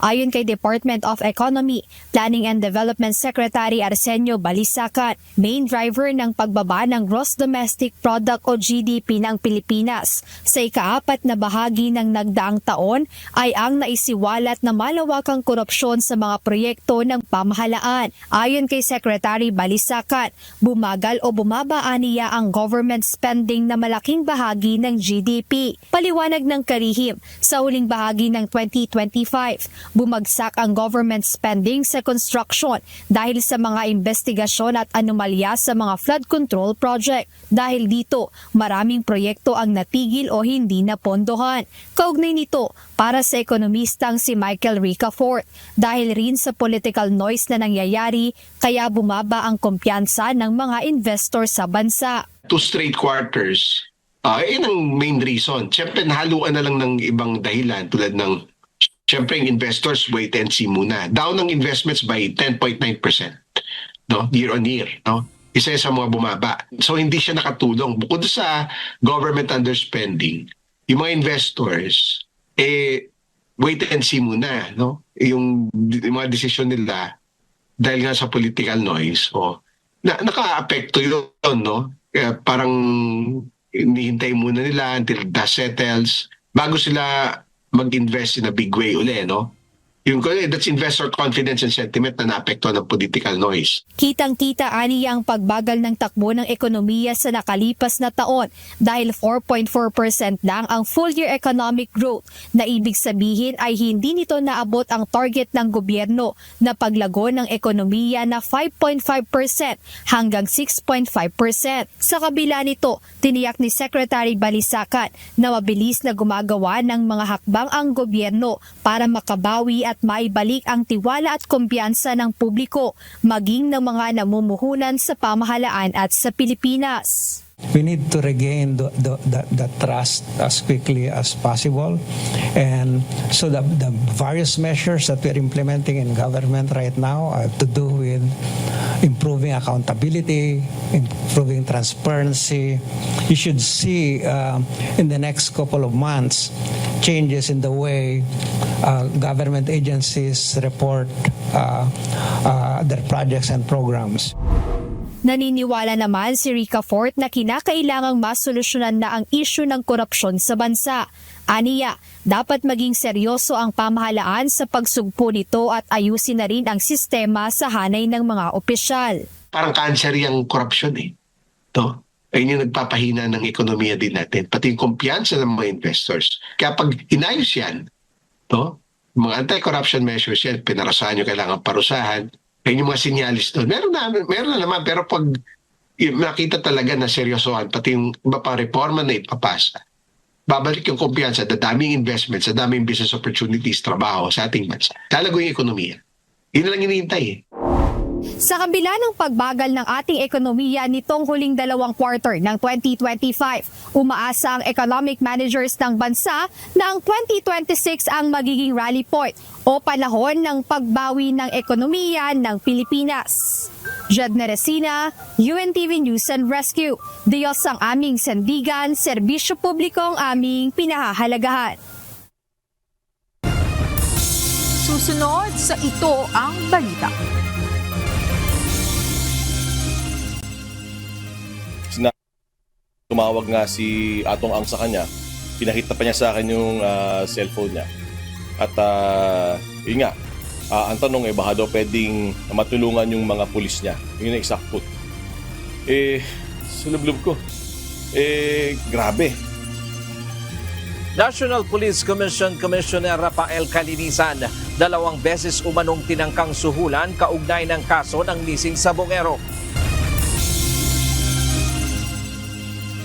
Ayon kay Department of Economy, Planning and Development Secretary Arsenio Balisacan, main driver ng pagbaba ng Gross Domestic Product o GDP ng Pilipinas sa ikaapat na bahagi ng nagdaang taon ay ang naisiwalat na malawakang korupsyon sa mga proyekto ng pamahalaan. Ayon kay Secretary Balisacan, bumagal o bumaba aniya ang government spending na malaking bahagi ng GDP. Paliwanag ng Kalihim, sa huling bahagi ng 2025, bumagsak ang government spending sa construction dahil sa mga investigasyon at anomalya sa mga flood control project. Dahil dito, maraming proyekto ang natigil o hindi napondohan. Kaugnay nito, para sa ekonomistang si Michael Ricafort, dahil rin sa political noise na nangyayari, kaya bumaba ang kumpiyansa ng mga investor sa bansa. 2 straight quarters, yun ang main reason. Siyempre, nahaluan na lang ng ibang dahilan tulad ng, siyempre, investors wait and see muna. Down ng investments by 10.9%, no? Year on year. No? Isa sa mga bumaba. So, hindi siya nakatulong. Bukod sa government underspending, yung mga investors, wait and see muna. No? Yung mga desisyon nila, dahil nga sa political noise, naka-apekto yun, no? Kaya parang hinihintay muna nila until dust settles bago sila mag-invest in a big way uli, no? That's investor confidence and sentiment na naapektuhan ng political noise. Kitang-kita aniya ang pagbagal ng takbo ng ekonomiya sa nakalipas na taon dahil 4.4% lang ang full-year economic growth na ibig sabihin ay hindi nito naabot ang target ng gobyerno na paglago ng ekonomiya na 5.5% hanggang 6.5%. Sa kabila nito, tiniyak ni Secretary Balisacan na mabilis na gumagawa ng mga hakbang ang gobyerno para makabawi at maibalik ang tiwala at kumpiyansa ng publiko, maging ng mga namumuhunan sa pamahalaan at sa Pilipinas. We need to regain the trust as quickly as possible. And so the various measures that we're implementing in government right now have to do with improving accountability, improving transparency. You should see in the next couple of months changes in the way government agencies report their projects and programs. Naniniwala naman si Ricafort na kinakailangang masolusyonan na ang isyu ng korupsyon sa bansa. Aniya, dapat maging seryoso ang pamahalaan sa pagsugpo nito at ayusin na rin ang sistema sa hanay ng mga opisyal. Parang cancer yung korupsyon to. Ayun yung nagpapahina ng ekonomiya din natin, pati yung kumpiyansa ng mga investors. Kaya pag inayos yan, mga anti-corruption measures yan, pinarasahan nyo kailangan parusahan, ayun yung mga sinyalis doon. Meron na naman, pero pag nakita talaga na seryosohan, pati yung iba pang reforma na ipapasa, babalik yung kumpiyansa, daming investments, daming business opportunities, trabaho sa ating bansa. Lalago yung ekonomiya. Yun na lang hinihintay Sa kabila ng pagbagal ng ating ekonomiya nitong huling 2 quarter ng 2025, umaasa ang economic managers ng bansa na ang 2026 ang magiging rally point o panahon ng pagbawi ng ekonomiya ng Pilipinas. Jed Neresina, UNTV News and Rescue. Diyos ang aming sandigan, serbisyo publiko ang aming pinahahalagahan. Susunod sa Ito ang Balita. Tumawag nga si Atong Ang sa kanya, pinakita pa niya sa akin yung cellphone niya. At yun nga, ang tanong baka daw pwedeng matulungan yung mga pulis niya. Yun ang exact put. Sulublob ko. Grabe. National Police Commission Commissioner Rafael Calinisan, 2 beses umanong tinangkang suhulan kaugnay ng kaso ng missing sabongero.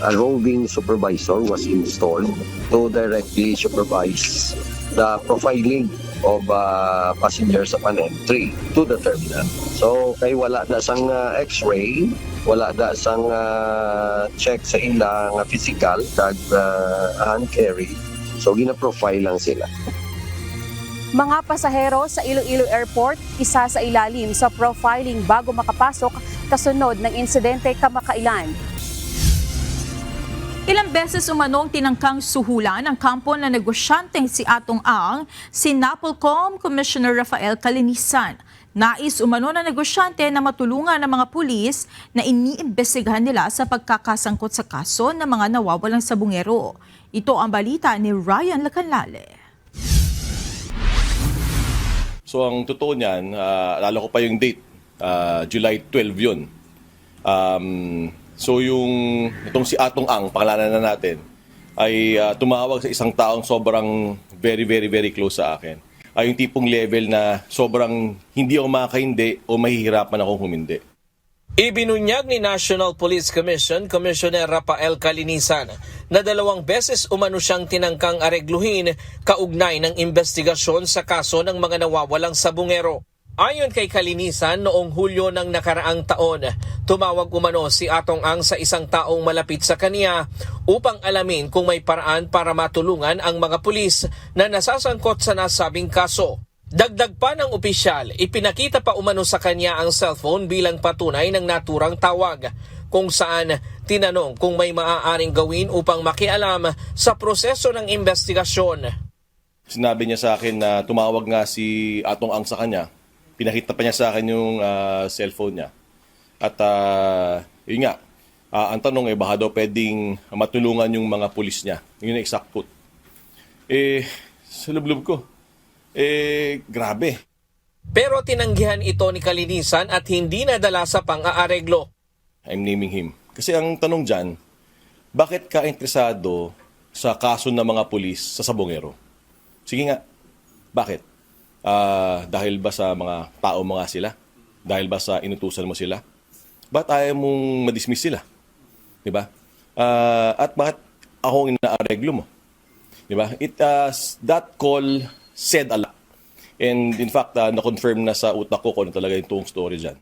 A roving supervisor was installed to directly supervise the profiling of passengers upon entry to the terminal. So, kay wala na sang x-ray, wala na sang check sa ilang physical kag hand carry. So, gina-profile lang sila. Mga pasahero sa Iloilo Airport, isa sa ilalim sa profiling bago makapasok kasunod ng insidente kamakailan. Ilang beses umanong tinangkang suhulan ng kampo na negosyanteng si Atong Ang, si NAPOLCOM Commissioner Rafael Calinisan. Nais umano na negosyante na matulungan ng mga pulis na iniimbestigahan nila sa pagkakasangkot sa kaso ng mga nawawalang sabungero. Ito ang balita ni Ryan Lacanlale. So ang totoo niyan, alala ko pa yung date, July 12 yun. So itong si Atong Ang, pangalanan na natin, ay tumawag sa isang taong sobrang very close sa akin. Ay yung tipong level na sobrang hindi ako makakaindi o mahihirapan akong humindi. Ibinunyag ni National Police Commission Commissioner Rafael Calinisan na 2 beses umano siyang tinangkang aregluhin kaugnay ng investigasyon sa kaso ng mga nawawalang sabungero. Ayon kay Calinisan, noong Hulyo ng nakaraang taon, tumawag umano si Atong Ang sa isang taong malapit sa kaniya upang alamin kung may paraan para matulungan ang mga pulis na nasasangkot sa nasabing kaso. Dagdag pa ng opisyal, ipinakita pa umano sa kanya ang cellphone bilang patunay ng naturang tawag, kung saan tinanong kung may maaaring gawin upang makialam sa proseso ng investigasyon. Sinabi niya sa akin na tumawag nga si Atong Ang sa kanya. Pinakita pa niya sa akin yung cellphone niya. At yun nga, ang tanong baka daw pwedeng matulungan yung mga pulis niya. Yun yung exact quote. Sa lublob ko, grabe. Pero tinanggihan ito ni Calinisan at hindi nadala sa pang-aareglo. I'm naming him. Kasi ang tanong dyan, bakit ka interesado sa kaso ng mga pulis sa sabongero? Sige nga, bakit? Dahil ba sa mga tao mga sila? Dahil ba sa inutusan mo sila? Ba't ayaw mong madismiss sila? Diba? At bakit ako ang inaareglo mo? Diba? That call said a lot. And in fact, na-confirm na sa utak ko kung ano talaga yung tuong story dyan.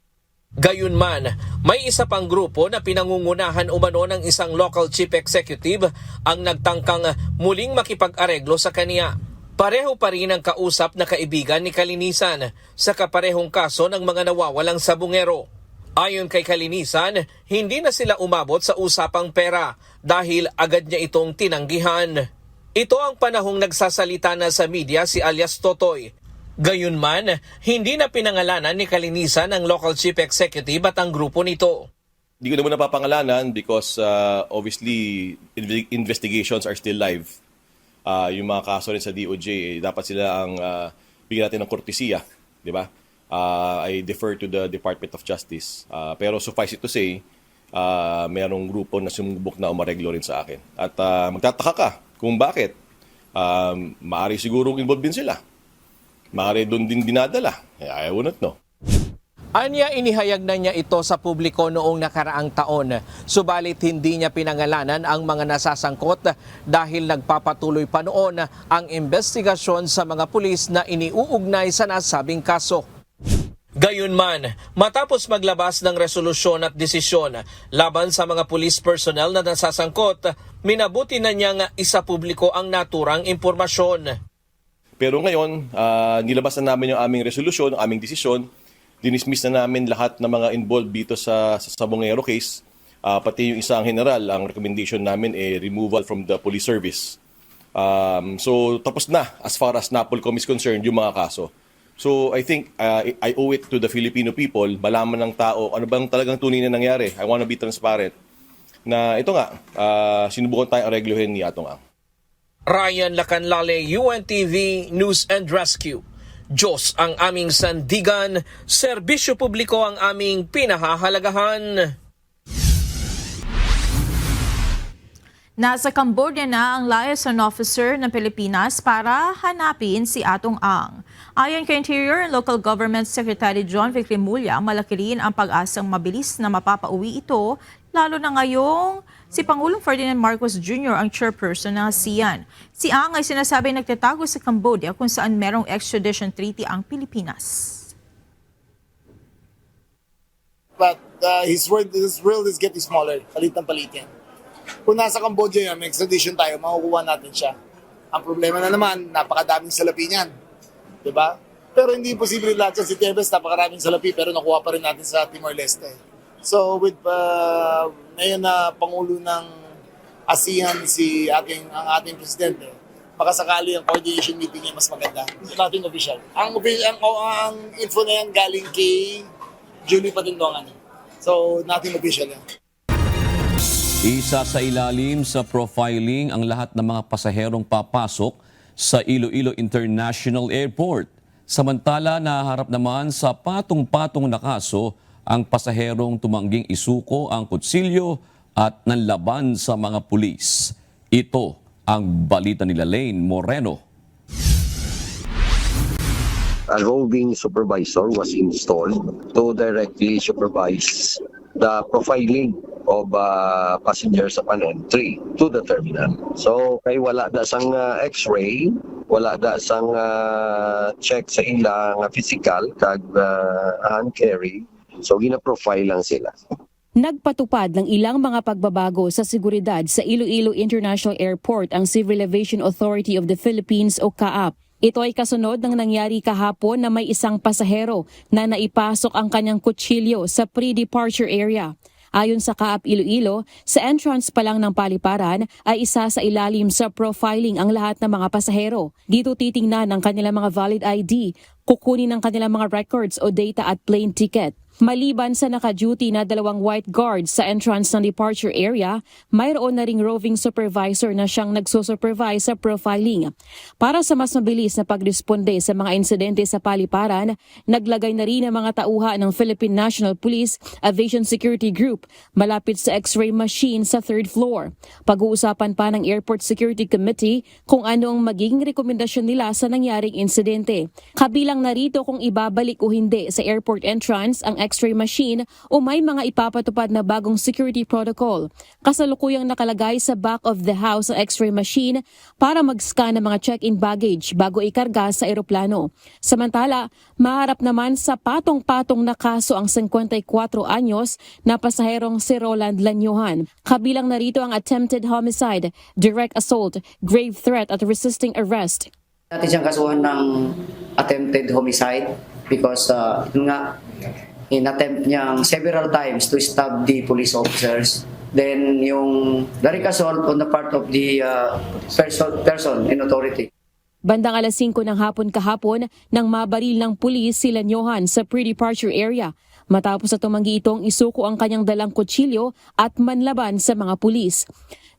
Gayunman, may isa pang grupo na pinangungunahan umano ng isang local chief executive ang nagtangkang muling makipag-areglo sa kaniya. Pareho pa rin ang kausap na kaibigan ni Calinisan sa kaparehong kaso ng mga nawawalang sabungero. Ayon kay Calinisan, hindi na sila umabot sa usapang pera dahil agad niya itong tinanggihan. Ito ang panahong nagsasalita na sa media si alias Totoy. Gayunman, hindi na pinangalanan ni Calinisan ang local chief executive at ang grupo nito. Hindi ko naman napapangalanan because obviously investigations are still live. Yung mga kaso rin sa DOJ, dapat sila ang bigyan natin ng kortesiya, di ba? I defer to the Department of Justice. Pero suffice it to say, mayroong grupo na sumubok na umareglo rin sa akin. At magtataka ka kung bakit. Maaari sigurong involved din sila. Maaari doon din dinadala. I wouldn't know. Anya, inihayag na niya ito sa publiko noong nakaraang taon. Subalit hindi niya pinangalanan ang mga nasasangkot dahil nagpapatuloy pa noon ang investigasyon sa mga pulis na iniuugnay sa nasabing kaso. Gayunman, matapos maglabas ng resolusyon at desisyon laban sa mga police personnel na nasasangkot, minabuti na niyang isapubliko ang naturang impormasyon. Pero ngayon, nilabas na namin yung aming resolusyon, ang aming desisyon. Dinismiss na namin lahat ng mga involved dito sa sabongero case. Pati yung isang general, ang recommendation namin removal from the police service. So tapos na as far as NAPOLCOM is concerned yung mga kaso. So I think I owe it to the Filipino people, malaman ng tao ano bang talagang tunay na nangyari. I want to be transparent. Na ito nga, sinubukan tayong aregluhin ni Atong Ang. Ryan Lacanlale, UNTV News and Rescue. Diyos ang aming sandigan, serbisyo publiko ang aming pinahahalagahan. Nasa Cambodia na ang liaison officer ng Pilipinas para hanapin si Atong Ang. Ayon kay Interior and Local Government Secretary John Vic Remulla, malaki rin ang pag-asang mabilis na mapapauwi ito, lalo na ngayong si Pangulong Ferdinand Marcos Jr. ang chairperson ng ASEAN. Si Ang ay sinasabi nagtatago sa Cambodia kung saan merong extradition treaty ang Pilipinas. But his world is getting smaller. Palit ng palit yan. Kung nasa Cambodia yan, may extradition tayo, makukuha natin siya. Ang problema na naman, napakadaming salapi niyan. Diba? Pero hindi posible lahat yan. Si Tebes, napakaraming salapi, pero nakuha pa rin natin sa Timor-Leste. So with ngayon na Pangulo ng asihan ang ating presidente, baka sakali ang coordination meeting niya mas maganda. Nothing official. Ang info na yan galing kay Julie Patindongan. So, nothing official yan. Isa sa ilalim sa profiling ang lahat ng mga pasaherong papasok sa Iloilo International Airport. Samantala, naharap naman sa patong-patong na kaso ang pasaherong tumangging isuko ang kutsilyo at nanlaban sa mga pulis. Ito ang balita nila Lane Moreno. A roving supervisor was installed to directly supervise the profiling of passengers upon entry to the terminal. So kay wala da sang x-ray, wala da sang check sa ilang physical kag hand carry. So gina-profile lang sila. Nagpatupad ng ilang mga pagbabago sa seguridad sa Iloilo International Airport ang Civil Aviation Authority of the Philippines o CAAP. Ito ay kasunod ng nangyari kahapon na may isang pasahero na naipasok ang kanyang kutsilyo sa pre-departure area. Ayon sa CAAP Iloilo, sa entrance pa lang ng paliparan ay isa sa ilalim sa profiling ang lahat ng mga pasahero. Dito titingnan ang kanilang mga valid ID, kukunin ang kanilang mga records o data at plane ticket. Maliban sa naka-duty na 2 white guards sa entrance ng departure area, mayroon na ring roving supervisor na siyang nagsusupervise sa profiling. Para sa mas mabilis na pagresponde sa mga insidente sa paliparan, naglagay na rin ang mga tauhan ng Philippine National Police Aviation Security Group malapit sa x-ray machine sa 3rd floor. Pag-uusapan pa ng Airport Security Committee kung ano ang magiging rekomendasyon nila sa nangyaring insidente. Kabilang narito kung ibabalik o hindi sa airport entrance ang x-ray machine o may mga ipapatupad na bagong security protocol. Kasalukuyang nakalagay sa back of the house ang x-ray machine para mag-scan ng mga check-in baggage bago ikarga sa eroplano. Samantala, maharap naman sa patong-patong na kaso ang 54 anyos na pasaherong si Roland Lanyohan. Kabilang narito ang attempted homicide, direct assault, grave threat at resisting arrest. Dati siyang kasuhan ng attempted homicide because in-attempt niyang several times to stab the police officers. Then yung direct assault on the part of the person in authority. Bandang 5:00 ng hapon kahapon nang mabaril ng pulis si Lanyohan sa pre-departure area. Matapos na tumanggi itong isuko ang kanyang dalang kutsilyo at manlaban sa mga pulis.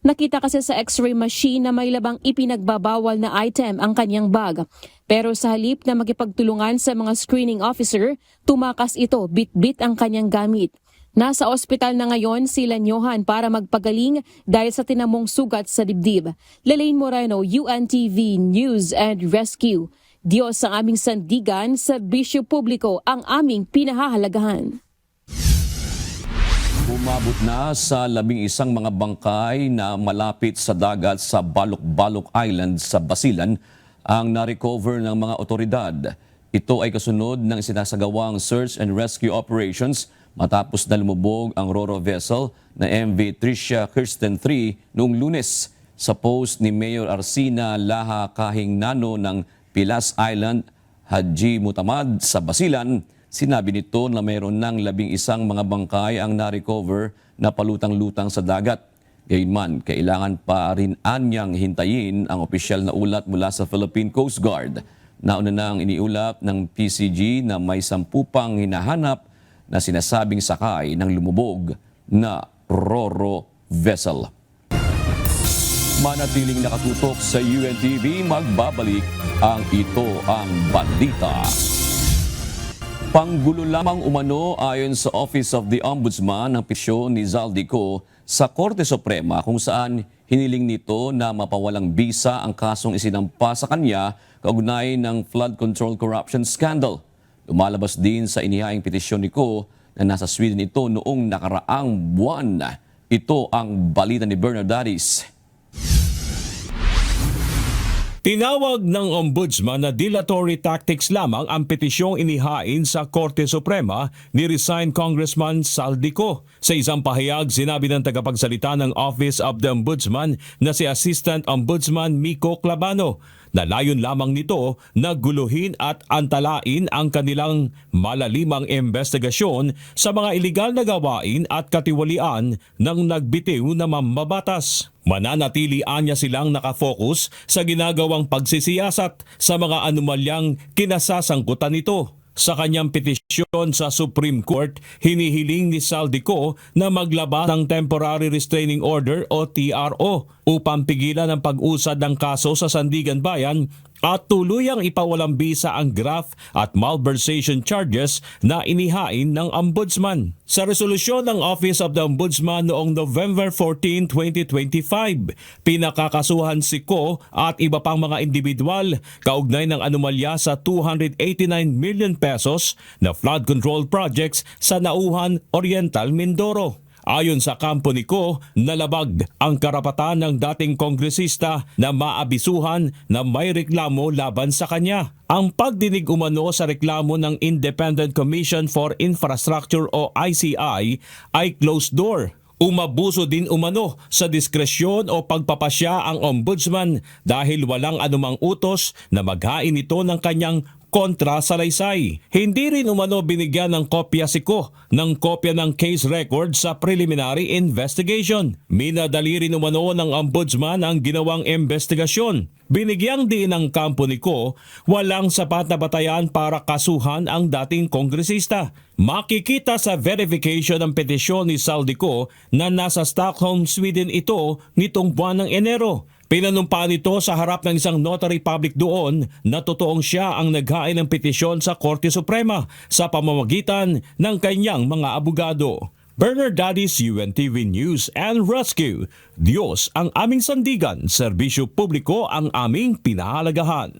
Nakita kasi sa x-ray machine na may labang ipinagbabawal na item ang kanyang bag. Pero sa halip na makipagtulungan sa mga screening officer, tumakas ito, bit-bit ang kanyang gamit. Nasa ospital na ngayon si Lanyohan para magpagaling dahil sa tinamong sugat sa dibdib. Lelaine Moreno, UNTV News and Rescue. Diyos ang aming sandigan, serbisyo publiko ang aming pinahahalagahan. Umabot na sa 11 mga bangkay na malapit sa dagat sa Balok-Balok Island sa Basilan ang na-recover ng mga otoridad. Ito ay kasunod ng sinasagawang search and rescue operations matapos na lumubog ang Roro vessel na MV Tricia Kirsten 3 noong Lunes. Sa post ni Mayor Arsina Laha Kahingnano ng Pilas Island, Haji Mutamad sa Basilan, sinabi nito na mayroon ng 11 mga bangkay ang na-recover na palutang-lutang sa dagat. Gayunman, kailangan pa rin anyang hintayin ang opisyal na ulat mula sa Philippine Coast Guard. Nauna nang iniulap ng PCG na may 10 pang hinahanap na sinasabing sakay ng lumubog na Roro vessel. Manatiling nakatutok sa UNTV, magbabalik ang Ito ang Balita. Panggulo lamang umano ayon sa Office of the Ombudsman ang petisyon ni Zaldico sa Korte Suprema kung saan hiniling nito na mapawalang bisa ang kasong isinampa sa kanya kaugnay ng flood control corruption scandal. Lumalabas din sa inihaing petisyon ni Ko na nasa Sweden ito noong nakaraang buwan. Ito ang balita ni Bernard Daris. Tinawag ng Ombudsman na dilatory tactics lamang ang petisyong inihain sa Korte Suprema ni resigned Congressman Zaldico. Sa isang pahayag, sinabi ng tagapagsalita ng Office of the Ombudsman na si Assistant Ombudsman Miko Clavano na layon lamang nito na guluhin at antalain ang kanilang malalimang investigasyon sa mga iligal na gawain at katiwalian ng nagbitiw na mambabatas. Mananatili anya silang nakafocus sa ginagawang pagsisiyasat sa mga anomalyang kinasasangkutan nito. Sa kanyang petisyon sa Supreme Court, hinihiling ni Saldico na maglabas ng Temporary Restraining Order o TRO upang pigilan ang pag-usad ng kaso sa Sandigan Bayan at tuluyang ipawalang bisa ang graft at malversation charges na inihain ng Ombudsman. Sa resolusyon ng Office of the Ombudsman noong November 14, 2025, pinakakasuhan si Ko at iba pang mga individual kaugnay ng anomalya sa 289 million pesos na flood control projects sa Nauhan Oriental, Mindoro. Ayon sa kampo ni Ko, nalabag ang karapatan ng dating kongresista na maabisuhan na may reklamo laban sa kanya. Ang pagdinig umano sa reklamo ng Independent Commission for Infrastructure o ICI ay closed door. Umabuso din umano sa diskresyon o pagpapasya ang ombudsman dahil walang anumang utos na maghain ito ng kanyang kontrasalaysay. Hindi rin umano binigyan ng kopya si Ko ng kopya ng case record sa preliminary investigation. Minadali rin umano ng ombudsman ang ginawang investigasyon. Binigyang din ng kampo ni Ko walang sapat na batayan para kasuhan ang dating kongresista. Makikita sa verification ng petisyon ni Saldico na nasa Stockholm, Sweden ito nitong buwan ng Enero. Pinanumpa nito sa harap ng isang notary public doon na totoong siya ang naghain ng petisyon sa Korte Suprema sa pamamagitan ng kanyang mga abogado. Bernard Dadis, UNTV News and Rescue. Diyos ang aming sandigan, serbisyo publiko ang aming pinahalagahan.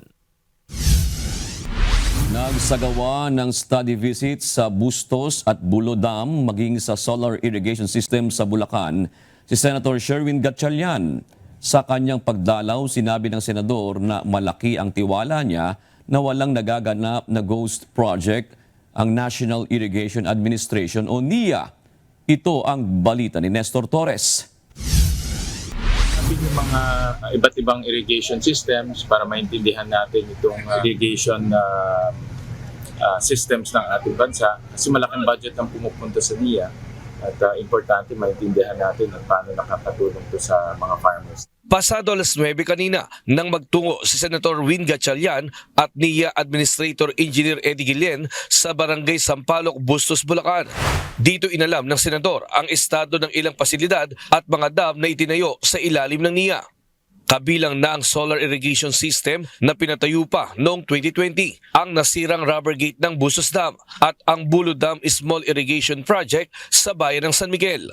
Nagsagawa ng study visit sa Bustos at Bulo Dam maging sa solar irrigation system sa Bulacan si Senator Sherwin Gatchalian. Sa kanyang pagdalaw, sinabi ng senador na malaki ang tiwala niya na walang nagaganap na ghost project ang National Irrigation Administration o NIA. Ito ang balita ni Nestor Torres. Yung mga iba't ibang irrigation systems para maintindihan natin itong irrigation systems ng ating bansa kasi malaking budget ang pumupunta sa NIA at importante maintindihan natin at paano nakakatulong to sa mga farmers. Pasado alas 9 kanina nang magtungo si Senator Win Gatchalian at NIA Administrator Engineer Eddie Guillen sa Barangay Sampaloc, Bustos, Bulacan. Dito inalam ng senador ang estado ng ilang pasilidad at mga dam na itinayo sa ilalim ng NIA. Kabilang na ang solar irrigation system na pinatayo pa noong 2020, ang nasirang rubber gate ng Bustos Dam at ang Bulo Dam Small Irrigation Project sa bayan ng San Miguel.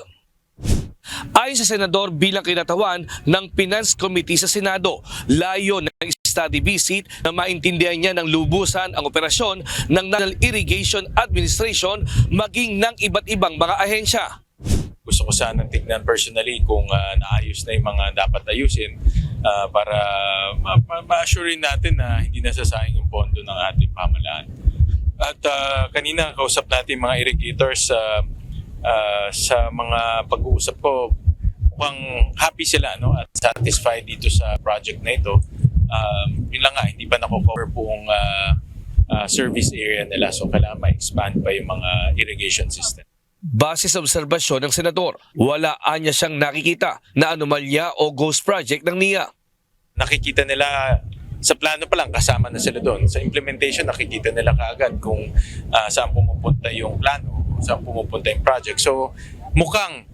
Ayon sa senador bilang kinatawan ng Finance Committee sa Senado, layo ng study visit na maintindihan niya ng lubusan ang operasyon ng National Irrigation Administration maging ng iba't ibang mga ahensya. Gusto ko sanang tignan personally kung naayos na yung mga dapat ayusin para ma-assure natin na hindi nasasayang yung pondo ng ating pamahalaan. At kanina kausap natin mga irrigators sa mga pag-uusap ko, mukhang happy sila at satisfied dito sa project na ito. Yun lang nga, hindi pa nako-cover buong service area nila, so kailangan ma-expand pa yung mga irrigation system. Base sa obserbasyon ng senador, wala anya siyang nakikita na anomalya o ghost project ng NIA. Nakikita nila sa plano pa lang, kasama na sila doon. Sa implementation, nakikita nila kaagad kung saan pumupunta yung plano, saan pumupunta yung project. So mukhang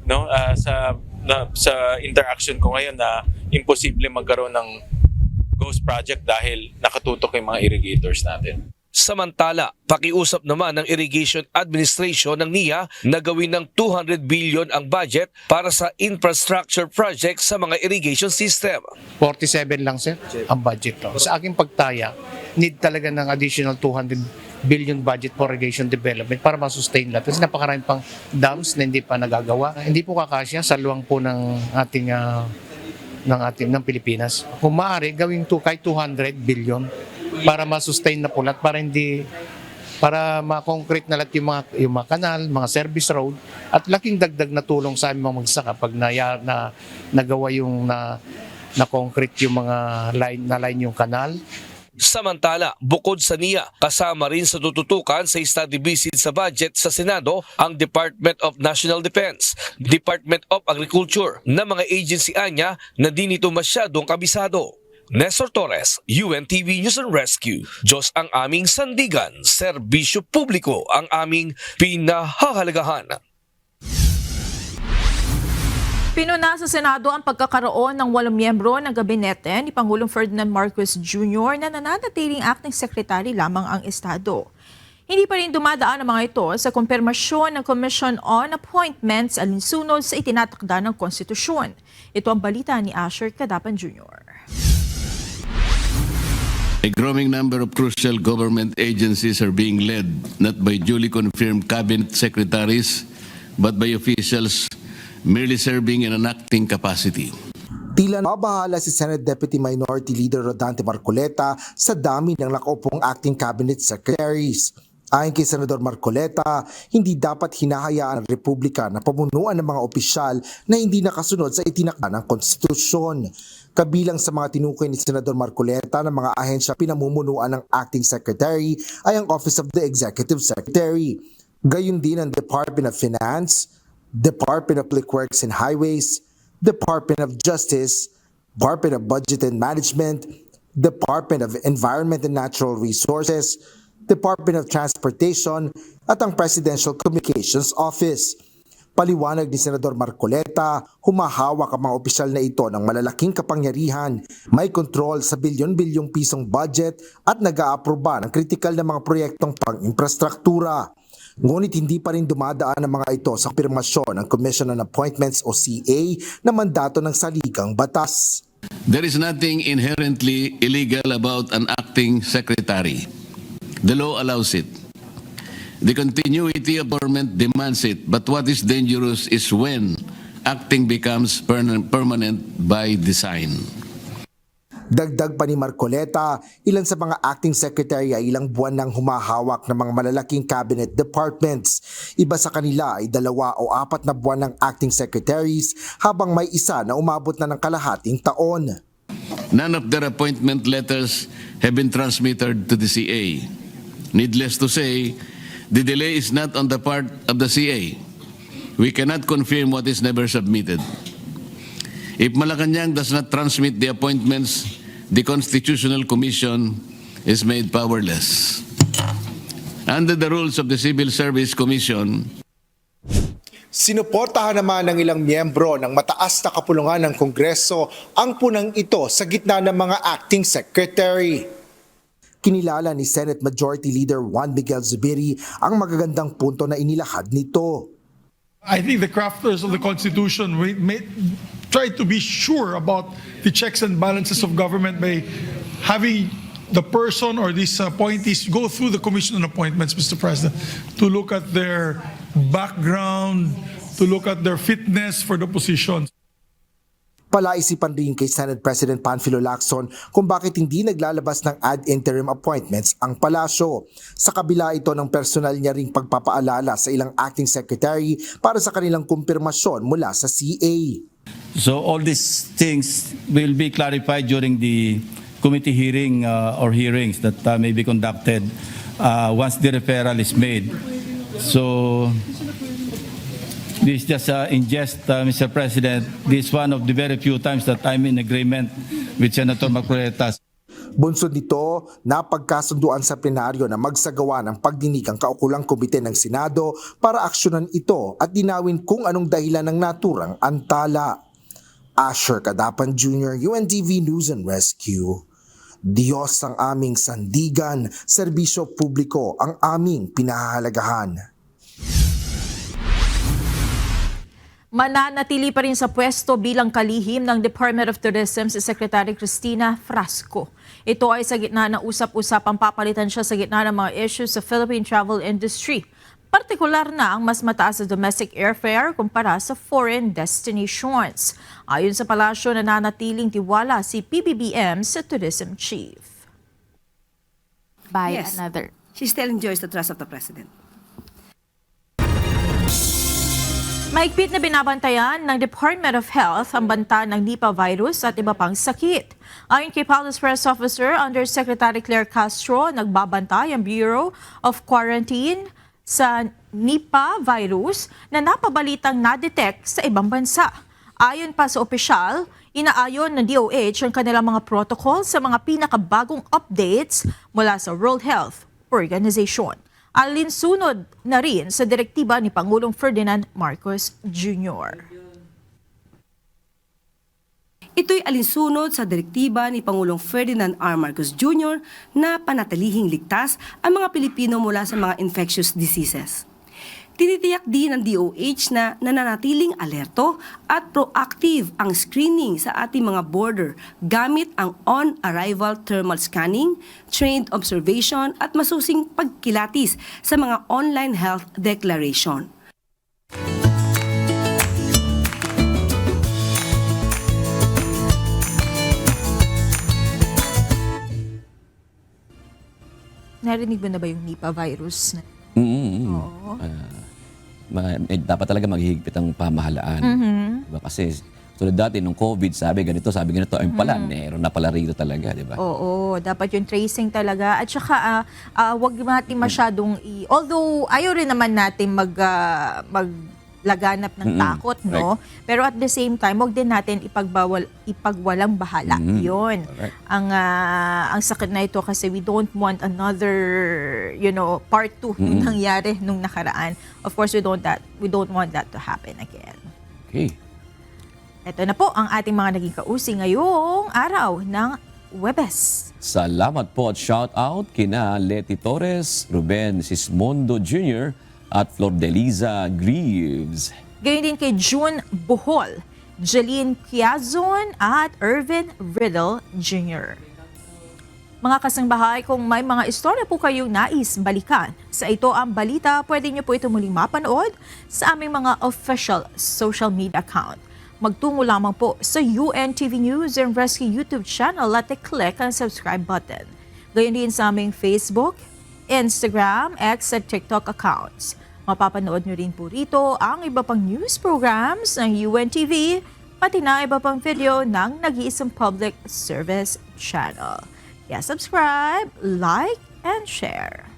sa interaction ko ngayon na imposible magkaroon ng ghost project dahil nakatutok yung mga irrigators natin. Samantala, pakiusap naman ng Irrigation Administration ng NIA na gawin ng 200 billion ang budget para sa infrastructure project sa mga irrigation system. 47 lang sir ang budget. Sa aking pagtaya, need talaga ng additional 200 billion budget for irrigation development para ma-sustain lahat. Kasi napakarami pang dams na hindi pa nagagawa. Hindi po kakasya sa luwang po ng ating ng Pilipinas. Kung maaari, gawin kahit 200 billion para ma-sustain na po lahat, para ma-concrete na lahat yung mga kanal, mga service road, at laking dagdag na tulong sa aming mga magsasaka pag nagawa yung na concrete yung mga line yung kanal. Samantala, bukod sa NIA, kasama rin sa tututukan sa study visit sa budget sa Senado ang Department of National Defense, Department of Agriculture na mga agency anya na di nito masyadong kabisado. Nestor Torres, UNTV News and Rescue. Diyos ang aming sandigan, serbisyo publiko ang aming pinahahalagahan. Pinuna sa Senado ang pagkakaroon ng 8 miyembro ng gabinete ni Pangulong Ferdinand Marcos Jr. na nananatiling acting secretary lamang ang Estado. Hindi pa rin dumadaan ang mga ito sa kumpirmasyon ng Commission on Appointments alinsunod sa itinatakda ng konstitusyon. Ito ang balita ni Asher Cadapan Jr. A growing number of crucial government agencies are being led not by duly confirmed cabinet secretaries but by officials merely serving in an acting capacity. Tila nabahala si Senate Deputy Minority Leader Rodante Marcoleta sa dami ng nakaupong acting cabinet secretaries. Ayon kay Senador Marcoleta, hindi dapat hinahayaan ng Republika na pamunuan ng mga opisyal na hindi nakasunod sa itinakda ng konstitusyon. Kabilang sa mga tinukoy ni Senador Marcoleta ng mga ahensya pinamumunuan ng acting secretary ay ang Office of the Executive Secretary. Gayon din ang Department of Finance, Department of Public Works and Highways, Department of Justice, Department of Budget and Management, Department of Environment and Natural Resources, Department of Transportation at ang Presidential Communications Office. Paliwanag ni Senador Marcoleta, humahawak ang mga opisyal na ito ng malalaking kapangyarihan, may kontrol sa bilyon-bilyong pisong budget at nag-aaproba ng kritikal na mga proyektong pang-infrastruktura. Ngunit hindi pa rin dumadaan ang mga ito sa kumpirmasyon ng Commission on Appointments o CA na mandato ng saligang batas. There is nothing inherently illegal about an acting secretary. The law allows it. The continuity of government demands it, but what is dangerous is when acting becomes permanent by design. Dagdag pa ni Marcoleta, ilan sa mga acting secretary ay ilang buwan nang humahawak ng mga malalaking cabinet departments. Iba sa kanila ay 2 o 4 na buwan ng acting secretaries habang may isa na umabot na ng kalahating taon. None of their appointment letters have been transmitted to the CA. Needless to say, the delay is not on the part of the CA. We cannot confirm what is never submitted. If Malacanang does not transmit the appointments, the Constitutional Commission is made powerless. Under the rules of the Civil Service Commission, Sinuportahan naman ng ilang miyembro ng mataas na kapulungan ng Kongreso ang punang ito sa gitna ng mga acting secretary. Kinilala ni Senate Majority Leader Juan Miguel Zubiri ang magagandang punto na inilahad nito. I think the crafters of the Constitution try to be sure about the checks and balances of government by having the person or these appointees go through the Commission on Appointments, Mr. President, to look at their background, to look at their fitness for the positions. Palaisipan rin kay Senate President Panfilo Lacson kung bakit hindi naglalabas ng ad interim appointments ang palasyo. Sa kabila ito ng personal niya ring pagpapaalala sa ilang acting secretary para sa kanilang kumpirmasyon mula sa CA. So all these things will be clarified during the committee hearing or hearings that may be conducted once the referral is made. So this just in jest, Mr. President, this is one of the very few times that I'm in agreement with Senator Marcoleta. Bunsod nito, napagkasunduan sa plenaryo na magsagawa ng pagdinig ang kaukulang komite ng Senado para aksyonan ito at dinawin kung anong dahilan ng naturang antala. Asher Cadapan Jr., UNTV News and Rescue. Diyos ang aming sandigan, serbisyo publiko ang aming pinahahalagahan. Mananatili pa rin sa pwesto bilang kalihim ng Department of Tourism si Secretary Cristina Frasco. Ito ay sa gitna ng usap-usapang papalitan siya sa gitna ng mga issues sa Philippine travel industry. Partikular na ang mas mataas na domestic airfare kumpara sa foreign destinations. Ayon sa palasyo, nananatiling tiwala si PBBM sa Tourism Chief. Yes. She still enjoys the trust of the President. Mahigpit na binabantayan ng Department of Health ang banta ng Nipah virus at iba pang sakit. Ayon kay Palace Press Officer Undersecretary Claire Castro, nagbabantay ang Bureau of Quarantine sa Nipah virus na napabalitang na-detect sa ibang bansa. Ayon pa sa opisyal, inaayon ng DOH ang kanilang mga protocol sa mga pinakabagong updates mula sa World Health Organization. Alinsunod na rin sa direktiba ni Pangulong Ferdinand Marcos Jr. Ito'y alinsunod sa direktiba ni Pangulong Ferdinand R. Marcos Jr. na panatilihing ligtas ang mga Pilipino mula sa mga infectious diseases. Tinitiyak din ng DOH na nananatiling alerto at proactive ang screening sa ating mga border gamit ang on-arrival thermal scanning, trained observation at masusing pagkilatis sa mga online health declaration. Narinig mo na ba yung Nipah virus? Oo. Dapat talaga maghihigpit ang pamahalaan. Diba? Kasi tulad dati nung COVID, sabi ganito, ayun pala, meron na pala rito talaga, di ba? Oo, dapat yung tracing talaga. At saka, wag natin masyadong although ayaw rin naman natin maglaganap ng takot, no? Right. Pero at the same time, wag din natin ipagwalang bahala. Yun. Correct. Ang sakit na ito kasi we don't want another, part 2 nung nangyari nung nakaraan. Of course, we don't want that to happen again. Okay. Ito na po ang ating mga naging kausi ngayong araw ng Huwebes. Salamat po at shout out kina Leti Torres, Ruben Sismondo Jr. at Flor Deliza Greaves. Gayon din kay June Bohol, Jeline Piazon at Irvin Riddle Jr. Mga kasangbahay, kung may mga istorya po kayong nais balikan sa Ito Ang Balita, pwede niyo po ito muling mapanood sa aming mga official social media account. Magtungo lamang po sa UNTV News and Rescue YouTube channel at i-click ang subscribe button. Gayon din sa aming Facebook, Instagram, X at TikTok accounts. Mapapanood nyo rin po rito ang iba pang news programs ng UNTV, pati na iba pang video ng nag-iisang public service channel. Kaya subscribe, like, and share.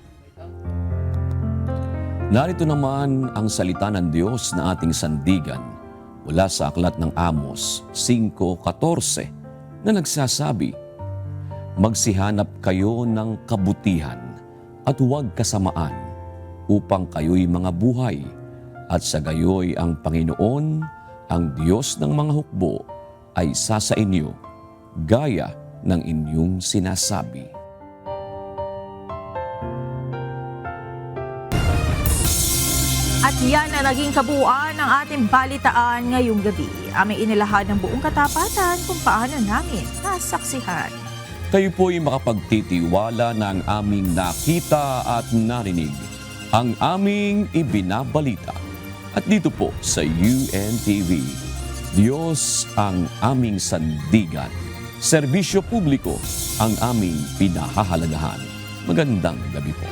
Narito naman ang salita ng Diyos na ating sandigan mula sa aklat ng Amos 5:14 na nagsasabi, magsihanap kayo ng kabutihan at huwag kasamaan upang kayo'y mga buhay at sa gayoy ang Panginoon, ang Diyos ng mga hukbo ay isa sa inyo gaya ng inyong sinasabi. At yan na naging kabuuan ng ating balitaan ngayong gabi. Aming inilahad ng buong katapatan kung paano namin nasaksihan. Kayo po'y makapagtitiwala ng aming nakita at narinig, ang aming ibinabalita. At dito po sa UNTV, Diyos ang aming sandigan. Serbisyo publiko ang aming pinahahalagahan. Magandang gabi po.